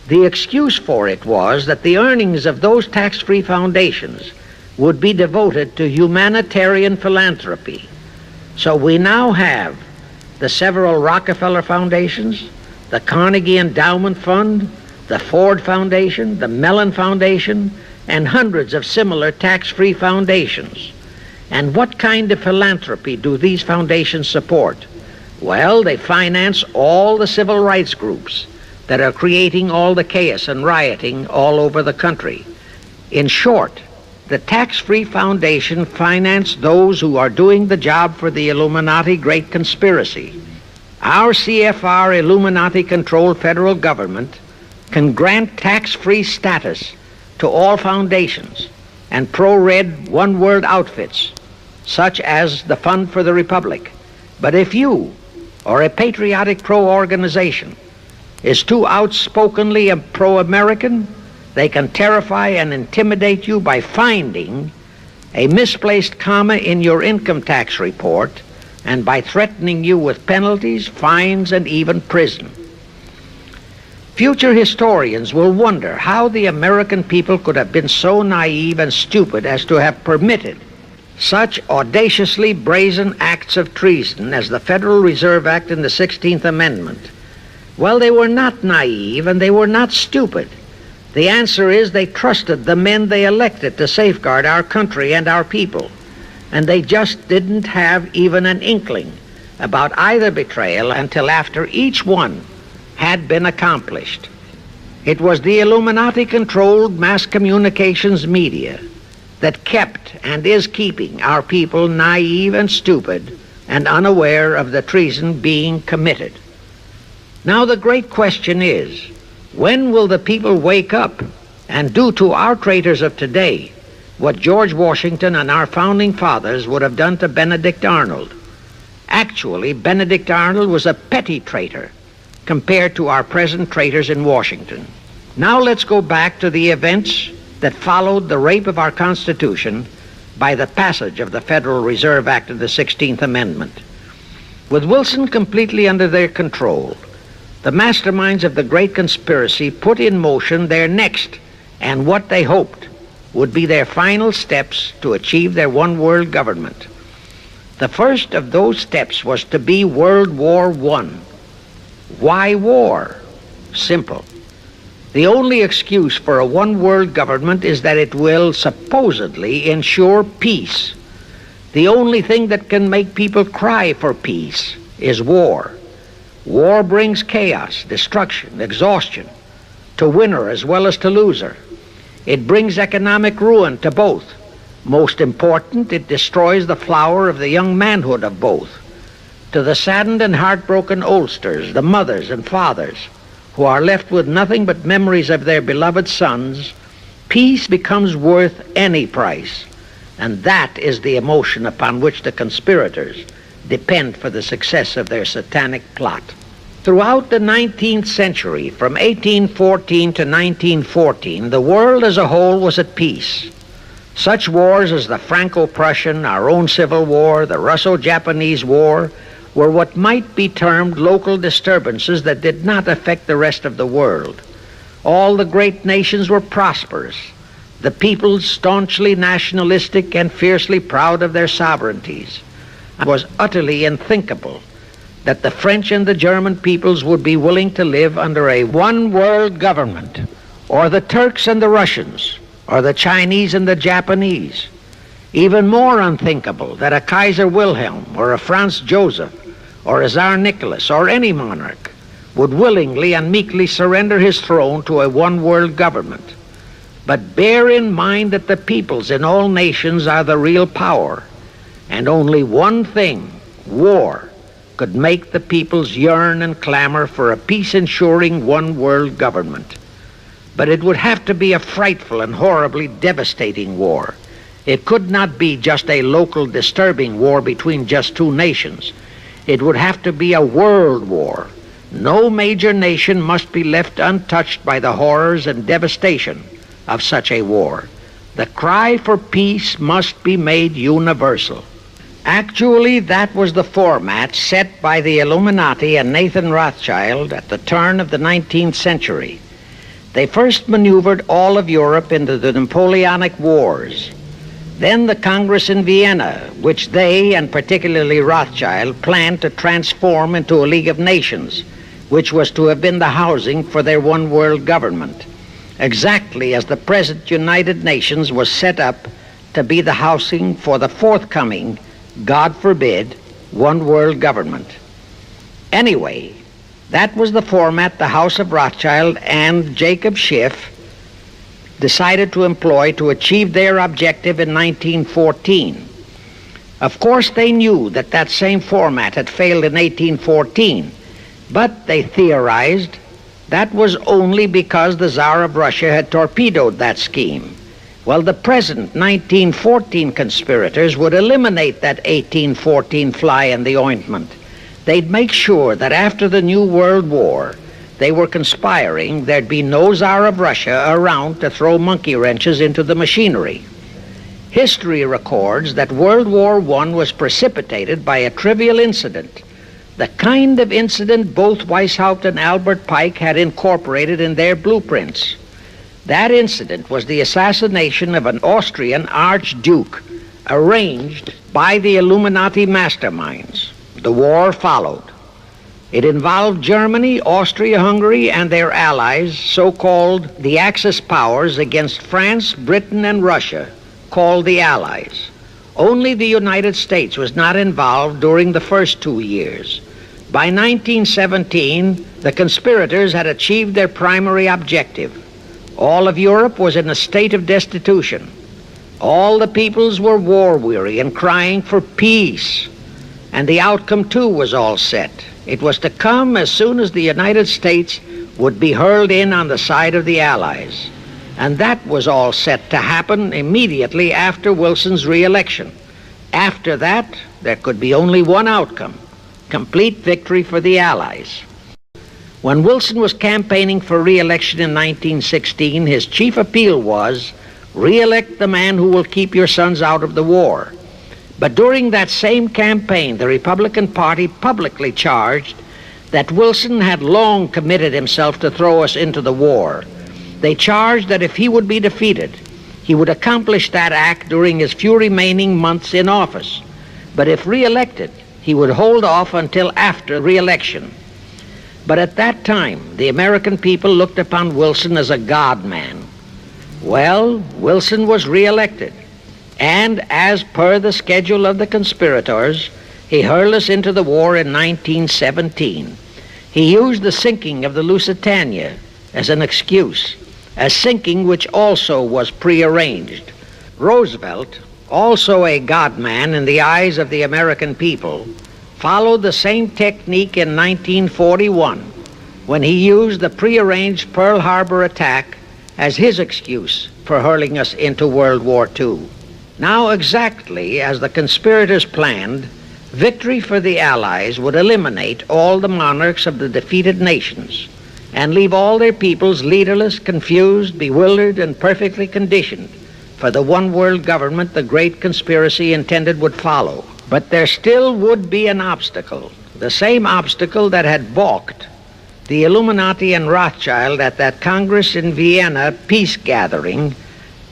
The excuse for it was that the earnings of those tax-free foundations would be devoted to humanitarian philanthropy. So we now have the several Rockefeller foundations, the Carnegie Endowment Fund, the Ford Foundation, the Mellon Foundation, and hundreds of similar tax-free foundations. And what kind of philanthropy do these foundations support? Well, they finance all the civil rights groups that are creating all the chaos and rioting all over the country. In short, the tax-free foundation finance those who are doing the job for the Illuminati Great Conspiracy. Our CFR Illuminati-controlled federal government can grant tax-free status to all foundations and pro-red one-world outfits, such as the Fund for the Republic. But if you, or a patriotic pro-organization, is too outspokenly pro-American, they can terrify and intimidate you by finding a misplaced comma in your income tax report and by threatening you with penalties, fines, and even prison. Future historians will wonder how the American people could have been so naive and stupid as to have permitted such audaciously brazen acts of treason as the Federal Reserve Act and the 16th Amendment. Well, they were not naive and they were not stupid. The answer is they trusted the men they elected to safeguard our country and our people, and they just didn't have even an inkling about either betrayal until after each one had been accomplished. It was the Illuminati-controlled mass communications media that kept and is keeping our people naive and stupid and unaware of the treason being committed. Now the great question is, when will the people wake up and do to our traitors of today what George Washington and our founding fathers would have done to Benedict Arnold? Actually, Benedict Arnold was a petty traitor compared to our present traitors in Washington. Now let's go back to the events that followed the rape of our Constitution by the passage of the Federal Reserve Act of the 16th Amendment. With Wilson completely under their control, the masterminds of the Great Conspiracy put in motion their next and what they hoped would be their final steps to achieve their one-world government. The first of those steps was to be World War I. Why war? Simple. The only excuse for a one-world government is that it will supposedly ensure peace. The only thing that can make people cry for peace is war. War brings chaos, destruction, exhaustion, to winner as well as to loser. It brings economic ruin to both. Most important, it destroys the flower of the young manhood of both. To the saddened and heartbroken oldsters, the mothers and fathers, who are left with nothing but memories of their beloved sons, peace becomes worth any price. And that is the emotion upon which the conspirators depend for the success of their satanic plot. Throughout the 19th century, from 1814 to 1914, the world as a whole was at peace. Such wars as the Franco-Prussian, our own Civil War, the Russo-Japanese War, were what might be termed local disturbances that did not affect the rest of the world. All the great nations were prosperous, the peoples staunchly nationalistic and fiercely proud of their sovereignties. It was utterly unthinkable that the French and the German peoples would be willing to live under a one-world government, or the Turks and the Russians, or the Chinese and the Japanese. Even more unthinkable that a Kaiser Wilhelm or a Franz Joseph or a Tsar Nicholas or any monarch would willingly and meekly surrender his throne to a one-world government. But bear in mind that the peoples in all nations are the real power, and only one thing, war, could make the peoples yearn and clamor for a peace-ensuring one-world government. But it would have to be a frightful and horribly devastating war. It could not be just a local disturbing war between just two nations. It would have to be a world war. No major nation must be left untouched by the horrors and devastation of such a war. The cry for peace must be made universal. Actually, that was the format set by the Illuminati and Nathan Rothschild at the turn of the 19th century. They first maneuvered all of Europe into the Napoleonic Wars. Then the Congress in Vienna, which they, and particularly Rothschild, planned to transform into a League of Nations, which was to have been the housing for their one-world government, exactly as the present United Nations was set up to be the housing for the forthcoming, God forbid, one-world government. Anyway, that was the format the House of Rothschild and Jacob Schiff decided to employ to achieve their objective in 1914. Of course, they knew that that same format had failed in 1814, but they theorized that was only because the Tsar of Russia had torpedoed that scheme. Well, the present 1914 conspirators would eliminate that 1814 fly in the ointment. They'd make sure that after the New World War, they were conspiring, there'd be no Tsar of Russia around to throw monkey wrenches into the machinery. History records that World War I was precipitated by a trivial incident, the kind of incident both Weishaupt and Albert Pike had incorporated in their blueprints. That incident was the assassination of an Austrian archduke, arranged by the Illuminati masterminds. The war followed. It involved Germany, Austria-Hungary, and their allies, so-called the Axis powers, against France, Britain, and Russia, called the Allies. Only the United States was not involved during the first 2 years. By 1917, the conspirators had achieved their primary objective. All of Europe was in a state of destitution. All the peoples were war-weary and crying for peace. And the outcome, too, was all set. It was to come as soon as the United States would be hurled in on the side of the Allies. And that was all set to happen immediately after Wilson's re-election. After that, there could be only one outcome: complete victory for the Allies. When Wilson was campaigning for re-election in 1916, his chief appeal was, "Re-elect the man who will keep your sons out of the war." But during that same campaign, the Republican Party publicly charged that Wilson had long committed himself to throw us into the war. They charged that if he would be defeated, he would accomplish that act during his few remaining months in office. But if re-elected, he would hold off until after re-election. But at that time, the American people looked upon Wilson as a god man. Well, Wilson was reelected, and as per the schedule of the conspirators, he hurled us into the war in 1917. He used the sinking of the Lusitania as an excuse, a sinking which also was prearranged. Roosevelt, also a god man in the eyes of the American people, followed the same technique in 1941 when he used the prearranged Pearl Harbor attack as his excuse for hurling us into World War II. Now, exactly as the conspirators planned, victory for the Allies would eliminate all the monarchs of the defeated nations and leave all their peoples leaderless, confused, bewildered, and perfectly conditioned for the one world government the great conspiracy intended would follow. But there still would be an obstacle, the same obstacle that had balked the Illuminati and Rothschild at that Congress in Vienna peace gathering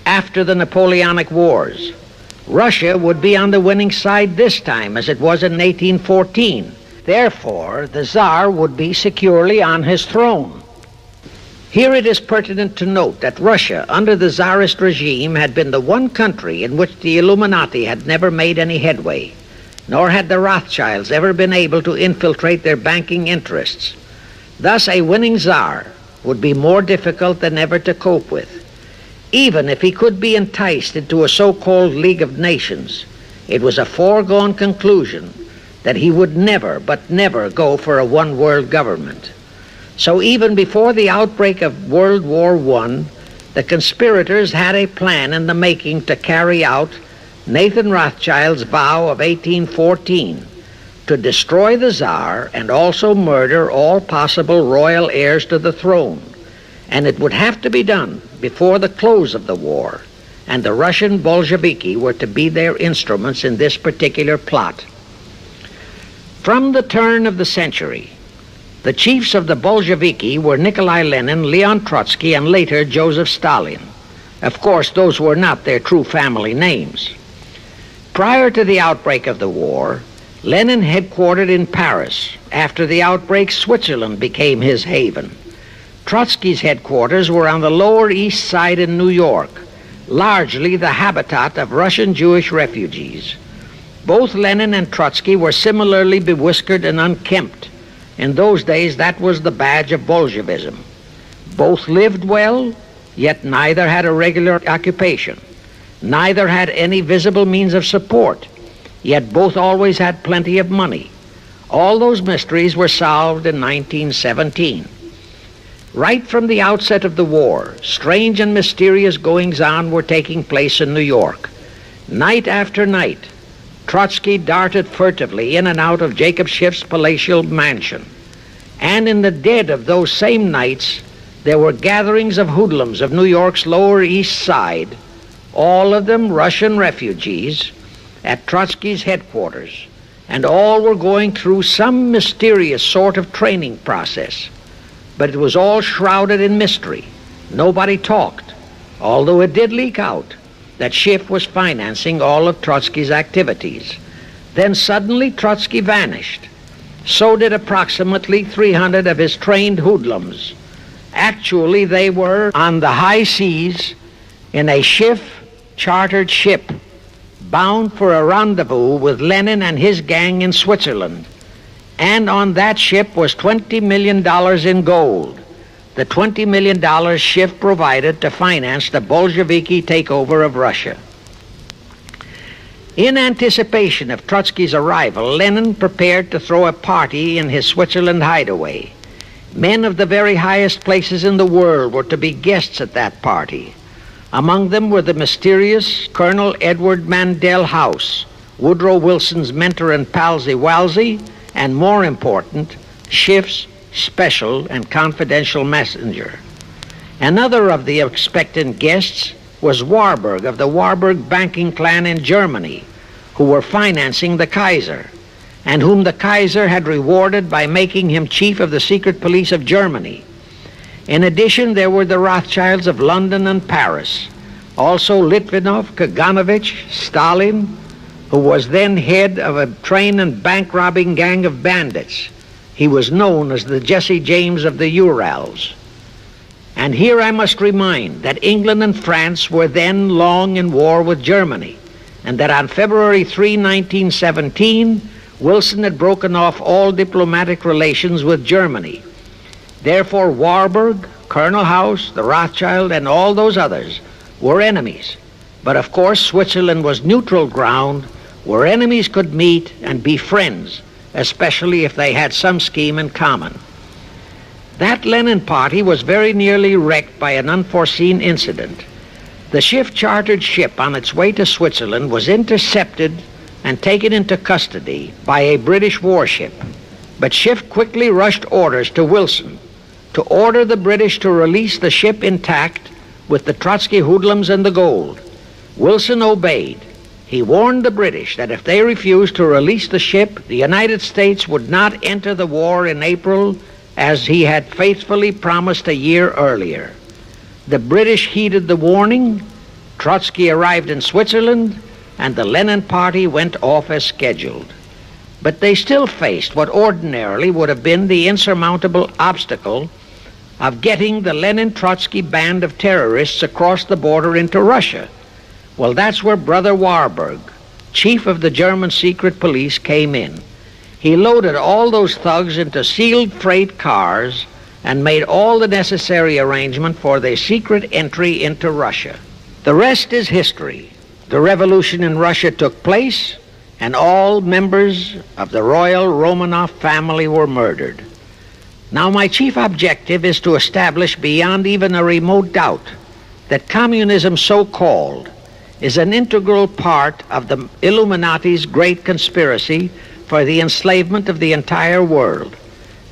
after the Napoleonic Wars. Russia would be on the winning side this time, as it was in 1814. Therefore, the Tsar would be securely on his throne. Here it is pertinent to note that Russia, under the Tsarist regime, had been the one country in which the Illuminati had never made any headway, nor had the Rothschilds ever been able to infiltrate their banking interests. Thus, a winning Tsar would be more difficult than ever to cope with. Even if he could be enticed into a so-called League of Nations, it was a foregone conclusion that he would never, but never go for a one-world government. So even before the outbreak of World War I, the conspirators had a plan in the making to carry out Nathan Rothschild's vow of 1814 to destroy the Tsar and also murder all possible royal heirs to the throne. And it would have to be done before the close of the war, and the Russian Bolsheviki were to be their instruments in this particular plot. From the turn of the century, the chiefs of the Bolsheviki were Nikolai Lenin, Leon Trotsky, and later Joseph Stalin. Of course, those were not their true family names. Prior to the outbreak of the war, Lenin headquartered in Paris. After the outbreak, Switzerland became his haven. Trotsky's headquarters were on the Lower East Side in New York, largely the habitat of Russian Jewish refugees. Both Lenin and Trotsky were similarly bewhiskered and unkempt. In those days, that was the badge of Bolshevism. Both lived well, yet neither had a regular occupation. Neither had any visible means of support, yet both always had plenty of money. All those mysteries were solved in 1917. Right from the outset of the war, strange and mysterious goings-on were taking place in New York. Night after night, Trotsky darted furtively in and out of Jacob Schiff's palatial mansion. And in the dead of those same nights, there were gatherings of hoodlums of New York's Lower East Side, all of them Russian refugees, at Trotsky's headquarters, and all were going through some mysterious sort of training process. But it was all shrouded in mystery. Nobody talked, although it did leak out that Schiff was financing all of Trotsky's activities. Then suddenly Trotsky vanished. So did approximately 300 of his trained hoodlums. Actually, they were on the high seas in a Schiff-chartered ship bound for a rendezvous with Lenin and his gang in Switzerland. And on that ship was $20 million in gold, the $20 million Schiff provided to finance the Bolsheviki takeover of Russia. In anticipation of Trotsky's arrival, Lenin prepared to throw a party in his Switzerland hideaway. Men of the very highest places in the world were to be guests at that party. Among them were the mysterious Colonel Edward Mandel House, Woodrow Wilson's mentor and palsy-walsy, and more important, Schiff's special and confidential messenger. Another of the expectant guests was Warburg of the Warburg banking clan in Germany, who were financing the Kaiser, and whom the Kaiser had rewarded by making him chief of the secret police of Germany. In addition, there were the Rothschilds of London and Paris, also Litvinov, Kaganovich, Stalin, who was then head of a train and bank-robbing gang of bandits. He was known as the Jesse James of the Urals. And here I must remind that England and France were then long in war with Germany, and that on February 3, 1917, Wilson had broken off all diplomatic relations with Germany. Therefore, Warburg, Colonel House, the Rothschild, and all those others were enemies. But of course, Switzerland was neutral ground where enemies could meet and be friends, especially if they had some scheme in common. That Lenin party was very nearly wrecked by an unforeseen incident. The Schiff-chartered ship on its way to Switzerland was intercepted and taken into custody by a British warship. But Schiff quickly rushed orders to Wilson to order the British to release the ship intact with the Trotsky hoodlums and the gold. Wilson obeyed. He warned the British that if they refused to release the ship, the United States would not enter the war in April as he had faithfully promised a year earlier. The British heeded the warning. Trotsky arrived in Switzerland, and the Lenin party went off as scheduled. But they still faced what ordinarily would have been the insurmountable obstacle of getting the Lenin-Trotsky band of terrorists across the border into Russia. Well, that's where Brother Warburg, chief of the German secret police, came in. He loaded all those thugs into sealed freight cars and made all the necessary arrangement for their secret entry into Russia. The rest is history. The revolution in Russia took place, and all members of the royal Romanov family were murdered. Now, my chief objective is to establish beyond even a remote doubt that communism, so-called, is an integral part of the Illuminati's great conspiracy for the enslavement of the entire world.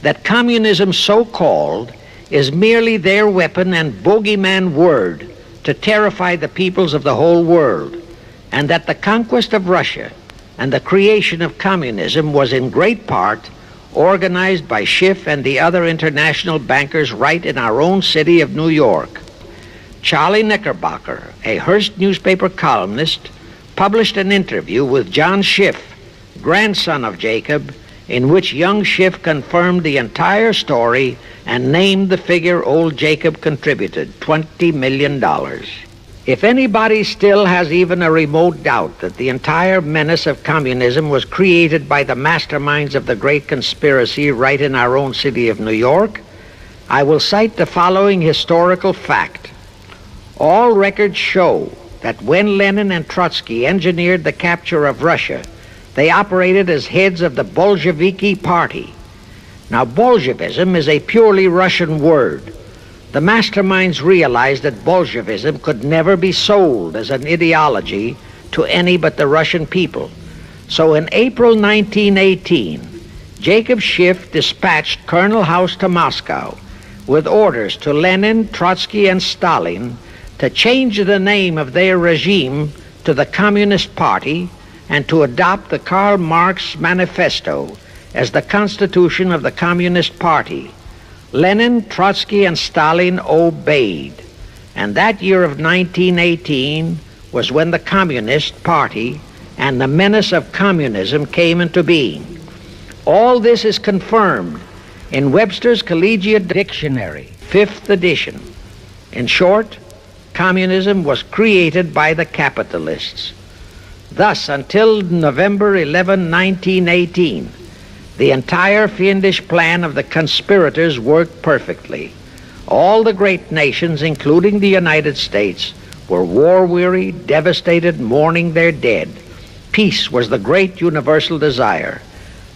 That communism, so-called, is merely their weapon and bogeyman word to terrify the peoples of the whole world, and that the conquest of Russia and the creation of communism was in great part organized by Schiff and the other international bankers right in our own city of New York. Charlie Knickerbocker, a Hearst newspaper columnist, published an interview with John Schiff, grandson of Jacob, in which young Schiff confirmed the entire story and named the figure old Jacob contributed, $20 million. If anybody still has even a remote doubt that the entire menace of communism was created by the masterminds of the great conspiracy right in our own city of New York, I will cite the following historical fact. All records show that when Lenin and Trotsky engineered the capture of Russia, they operated as heads of the Bolsheviki party. Now, Bolshevism is a purely Russian word. The masterminds realized that Bolshevism could never be sold as an ideology to any but the Russian people. So in April 1918, Jacob Schiff dispatched Colonel House to Moscow with orders to Lenin, Trotsky, and Stalin to change the name of their regime to the Communist Party and to adopt the Karl Marx Manifesto as the constitution of the Communist Party. Lenin, Trotsky, and Stalin obeyed. And that year of 1918 was when the Communist Party and the menace of communism came into being. All this is confirmed in Webster's Collegiate Dictionary, 5th edition. In short, communism was created by the capitalists. Thus, until November 11, 1918, the entire fiendish plan of the conspirators worked perfectly. All the great nations, including the United States, were war-weary, devastated, mourning their dead. Peace was the great universal desire.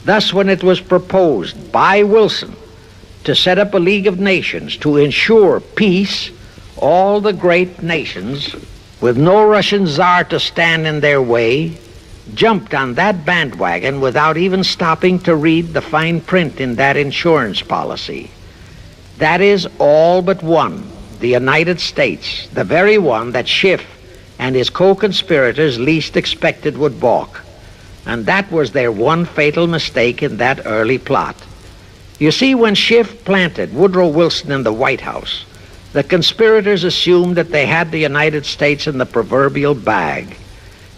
Thus, when it was proposed by Wilson to set up a League of Nations to ensure peace, all the great nations, with no Russian czar to stand in their way, jumped on that bandwagon without even stopping to read the fine print in that insurance policy. That is all but one, the United States, the very one that Schiff and his co-conspirators least expected would balk. And that was their one fatal mistake in that early plot. You see, when Schiff planted Woodrow Wilson in the White House, the conspirators assumed that they had the United States in the proverbial bag.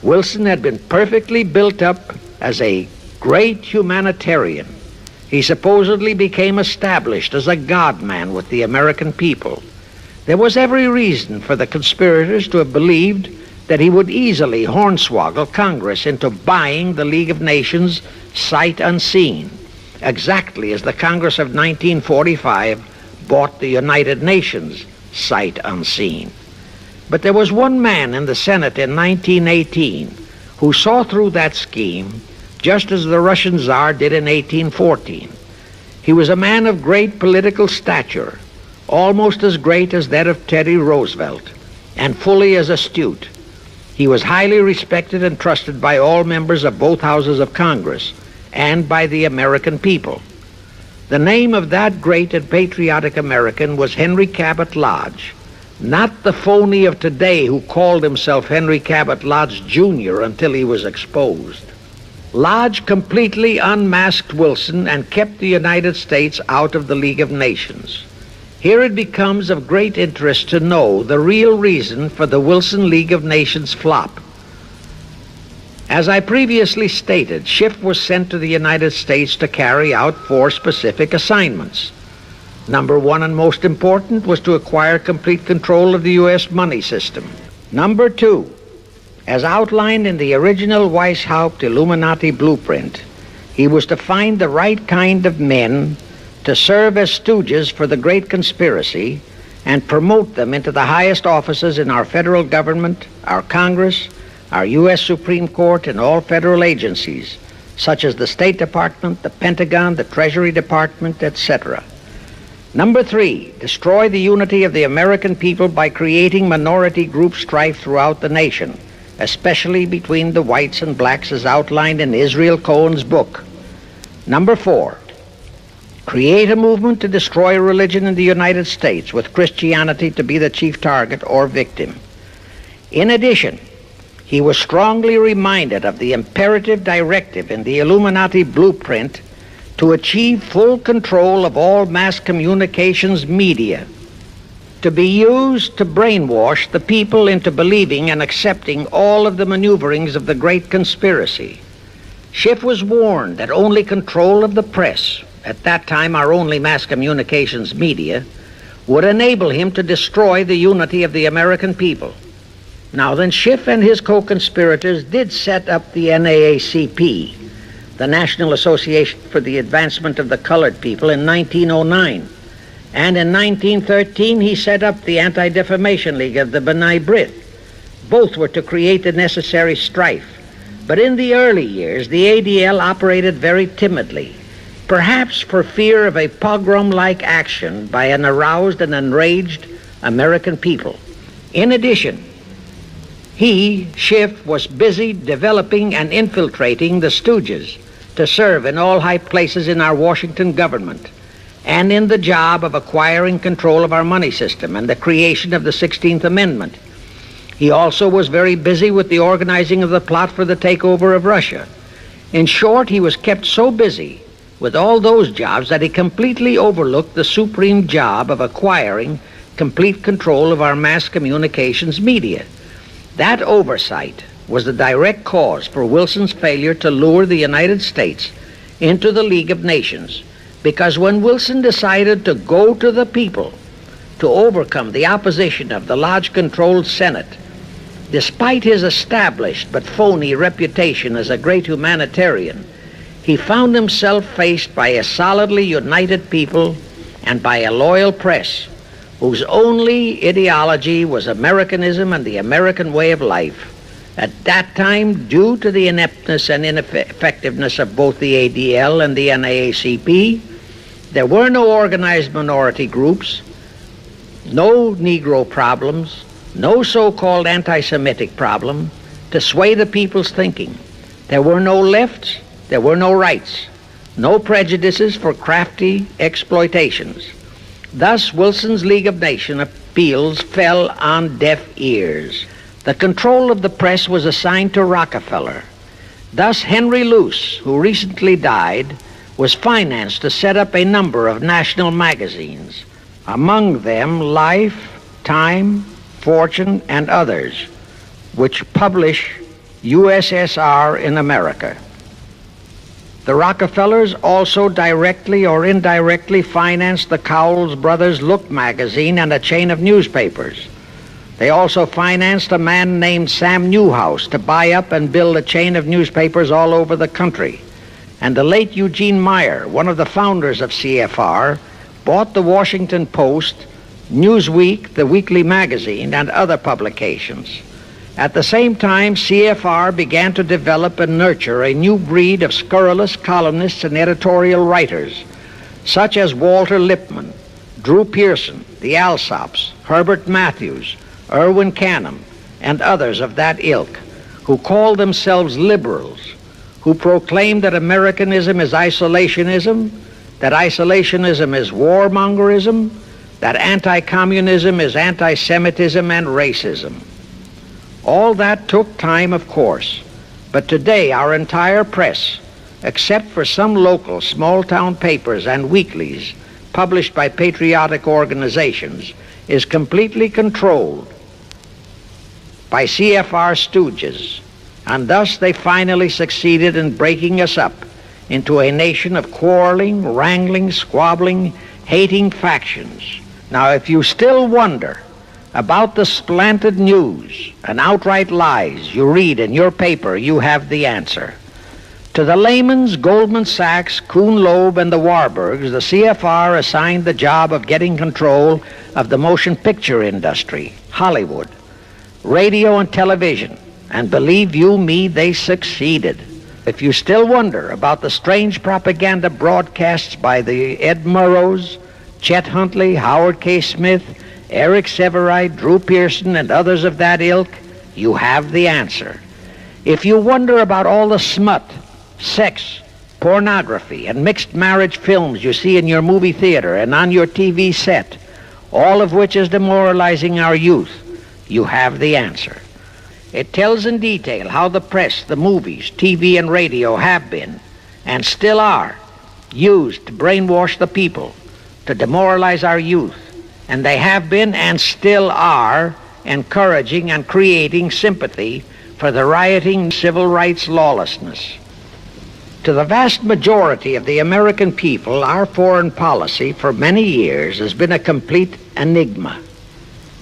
Wilson had been perfectly built up as a great humanitarian. He supposedly became established as a god-man with the American people. There was every reason for the conspirators to have believed that he would easily hornswoggle Congress into buying the League of Nations sight unseen, exactly as the Congress of 1945 bought the United Nations sight unseen. But there was one man in the Senate in 1918 who saw through that scheme just as the Russian Tsar did in 1814. He was a man of great political stature, almost as great as that of Teddy Roosevelt, and fully as astute. He was highly respected and trusted by all members of both houses of Congress and by the American people. The name of that great and patriotic American was Henry Cabot Lodge, not the phony of today who called himself Henry Cabot Lodge Jr. until he was exposed. Lodge completely unmasked Wilson and kept the United States out of the League of Nations. Here it becomes of great interest to know the real reason for the Wilson League of Nations flop. As I previously stated, Schiff was sent to the United States to carry out 4 specific assignments. Number 1 and most important was to acquire complete control of the U.S. money system. Number 2, as outlined in the original Weishaupt Illuminati blueprint, he was to find the right kind of men to serve as stooges for the great conspiracy and promote them into the highest offices in our federal government, our Congress, our U.S. Supreme Court, and all federal agencies, such as the State Department, the Pentagon, the Treasury Department, etc. Number 3, destroy the unity of the American people by creating minority group strife throughout the nation, especially between the whites and blacks as outlined in Israel Cohen's book. Number 4, create a movement to destroy religion in the United States, with Christianity to be the chief target or victim. In addition, he was strongly reminded of the imperative directive in the Illuminati blueprint to achieve full control of all mass communications media, to be used to brainwash the people into believing and accepting all of the maneuverings of the great conspiracy. Schiff was warned that only control of the press, at that time our only mass communications media, would enable him to destroy the unity of the American people. Now then, Schiff and his co-conspirators did set up the NAACP, the National Association for the Advancement of the Colored People, in 1909. And in 1913, he set up the Anti-Defamation League of the B'nai B'rith. Both were to create the necessary strife. But in the early years, the ADL operated very timidly, perhaps for fear of a pogrom-like action by an aroused and enraged American people. In addition, he, Schiff, was busy developing and infiltrating the stooges to serve in all high places in our Washington government and in the job of acquiring control of our money system and the creation of the 16th Amendment. He also was very busy with the organizing of the plot for the takeover of Russia. In short, he was kept so busy with all those jobs that he completely overlooked the supreme job of acquiring complete control of our mass communications media. That oversight was the direct cause for Wilson's failure to lure the United States into the League of Nations, because when Wilson decided to go to the people to overcome the opposition of the Lodge-controlled Senate, despite his established but phony reputation as a great humanitarian, he found himself faced by a solidly united people and by a loyal press whose only ideology was Americanism and the American way of life. At that time, due to the ineptness and ineffectiveness of both the ADL and the NAACP, there were no organized minority groups, no Negro problems, no so-called anti-Semitic problem to sway the people's thinking. There were no lefts, there were no rights, no prejudices for crafty exploitations. Thus, Wilson's League of Nations appeals fell on deaf ears. The control of the press was assigned to Rockefeller. Thus, Henry Luce, who recently died, was financed to set up a number of national magazines, among them Life, Time, Fortune, and others, which publish USSR in America. The Rockefellers also directly or indirectly financed the Cowles Brothers Look magazine and a chain of newspapers. They also financed a man named Sam Newhouse to buy up and build a chain of newspapers all over the country. And the late Eugene Meyer, one of the founders of CFR, bought the Washington Post, Newsweek, the weekly magazine, and other publications. At the same time, CFR began to develop and nurture a new breed of scurrilous columnists and editorial writers, such as Walter Lippmann, Drew Pearson, the Alsops, Herbert Matthews, Irwin Canham, and others of that ilk, who called themselves liberals, who proclaimed that Americanism is isolationism, that isolationism is warmongerism, that anti-communism is anti-Semitism and racism. All that took time, of course, but today our entire press, except for some local small-town papers and weeklies published by patriotic organizations, is completely controlled by CFR stooges, and thus they finally succeeded in breaking us up into a nation of quarreling, wrangling, squabbling, hating factions. Now, if you still wonder about the slanted news and outright lies you read in your paper, you have the answer. To the Lehmans, Goldman Sachs, Kuhn Loeb, and the Warburgs, the CFR assigned the job of getting control of the motion picture industry, Hollywood, radio and television, and believe you me, they succeeded. If you still wonder about the strange propaganda broadcasts by the Ed Murrows, Chet Huntley, Howard K. Smith, Eric Sevareid, Drew Pearson, and others of that ilk, you have the answer. If you wonder about all the smut, sex, pornography, and mixed marriage films you see in your movie theater and on your TV set, all of which is demoralizing our youth, you have the answer. It tells in detail how the press, the movies, TV, and radio have been, and still are, used to brainwash the people, to demoralize our youth, and they have been and still are encouraging and creating sympathy for the rioting civil rights lawlessness. To the vast majority of the American people, our foreign policy for many years has been a complete enigma.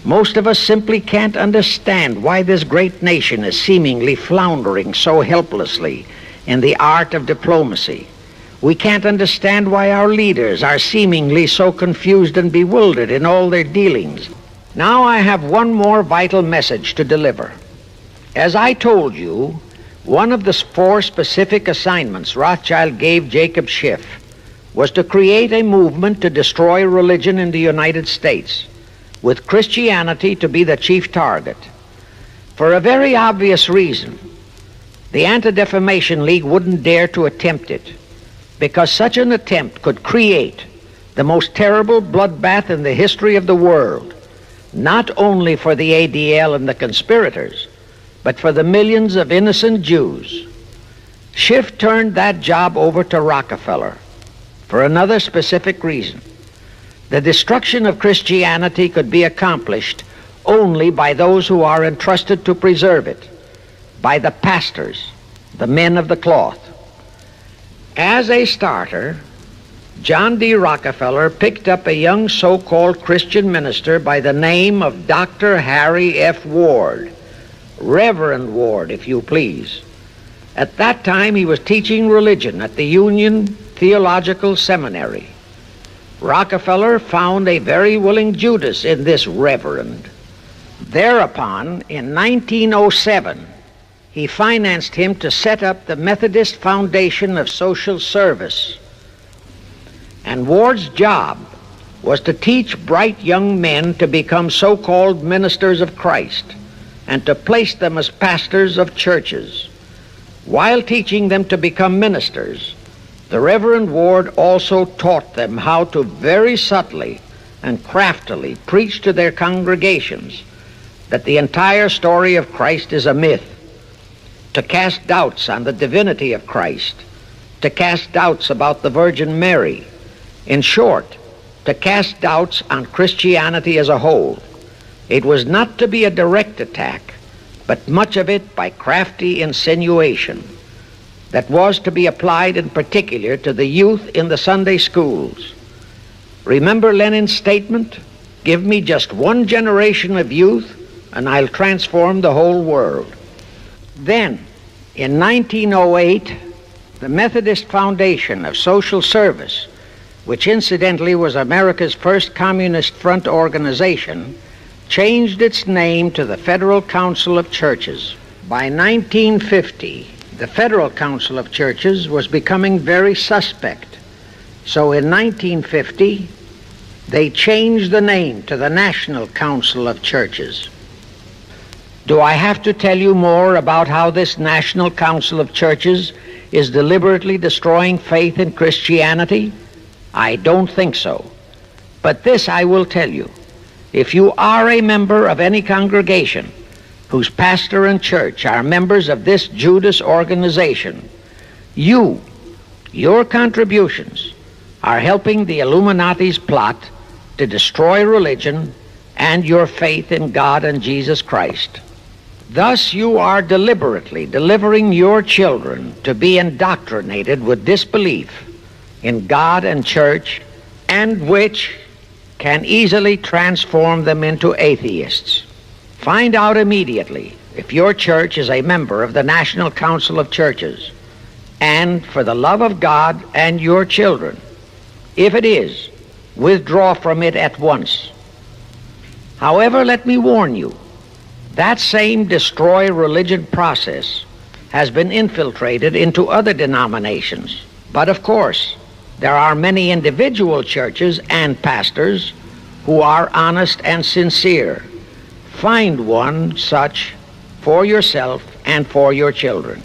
Most of us simply can't understand why this great nation is seemingly floundering so helplessly in the art of diplomacy. We can't understand why our leaders are seemingly so confused and bewildered in all their dealings. Now I have one more vital message to deliver. As I told you, one of the 4 specific assignments Rothschild gave Jacob Schiff was to create a movement to destroy religion in the United States, with Christianity to be the chief target. For a very obvious reason, the Anti-Defamation League wouldn't dare to attempt it, because such an attempt could create the most terrible bloodbath in the history of the world, not only for the ADL and the conspirators, but for the millions of innocent Jews. Schiff turned that job over to Rockefeller for another specific reason. The destruction of Christianity could be accomplished only by those who are entrusted to preserve it, by the pastors, the men of the cloth. As a starter, John D. Rockefeller picked up a young so-called Christian minister by the name of Dr. Harry F. Ward, Reverend Ward, if you please. At that time, he was teaching religion at the Union Theological Seminary. Rockefeller found a very willing Judas in this reverend. Thereupon, in 1907, he financed him to set up the Methodist Foundation of Social Service. And Ward's job was to teach bright young men to become so-called ministers of Christ and to place them as pastors of churches. While teaching them to become ministers, the Reverend Ward also taught them how to very subtly and craftily preach to their congregations that the entire story of Christ is a myth, to cast doubts on the divinity of Christ, to cast doubts about the Virgin Mary. In short, to cast doubts on Christianity as a whole. It was not to be a direct attack, but much of it by crafty insinuation. that was to be applied in particular to the youth in the Sunday schools. Remember Lenin's statement, "Give me just one generation of youth and I'll transform the whole world." Then, in 1908, the Methodist Foundation of Social Service, which incidentally was America's first Communist Front organization, changed its name to the Federal Council of Churches. By 1950, the Federal Council of Churches was becoming very suspect. So in 1950, they changed the name to the National Council of Churches. Do I have to tell you more about how this National Council of Churches is deliberately destroying faith in Christianity? I don't think so. But this I will tell you. If you are a member of any congregation whose pastor and church are members of this Judas organization, your contributions are helping the Illuminati's plot to destroy religion and your faith in God and Jesus Christ. Thus you are deliberately delivering your children to be indoctrinated with disbelief in God and church, and which can easily transform them into atheists. Find out immediately if your church is a member of the National Council of Churches, and for the love of God and your children, if it is, withdraw from it at once. However, let me warn you, that same destroy religion process has been infiltrated into other denominations. But of course, there are many individual churches and pastors who are honest and sincere. Find one such for yourself and for your children.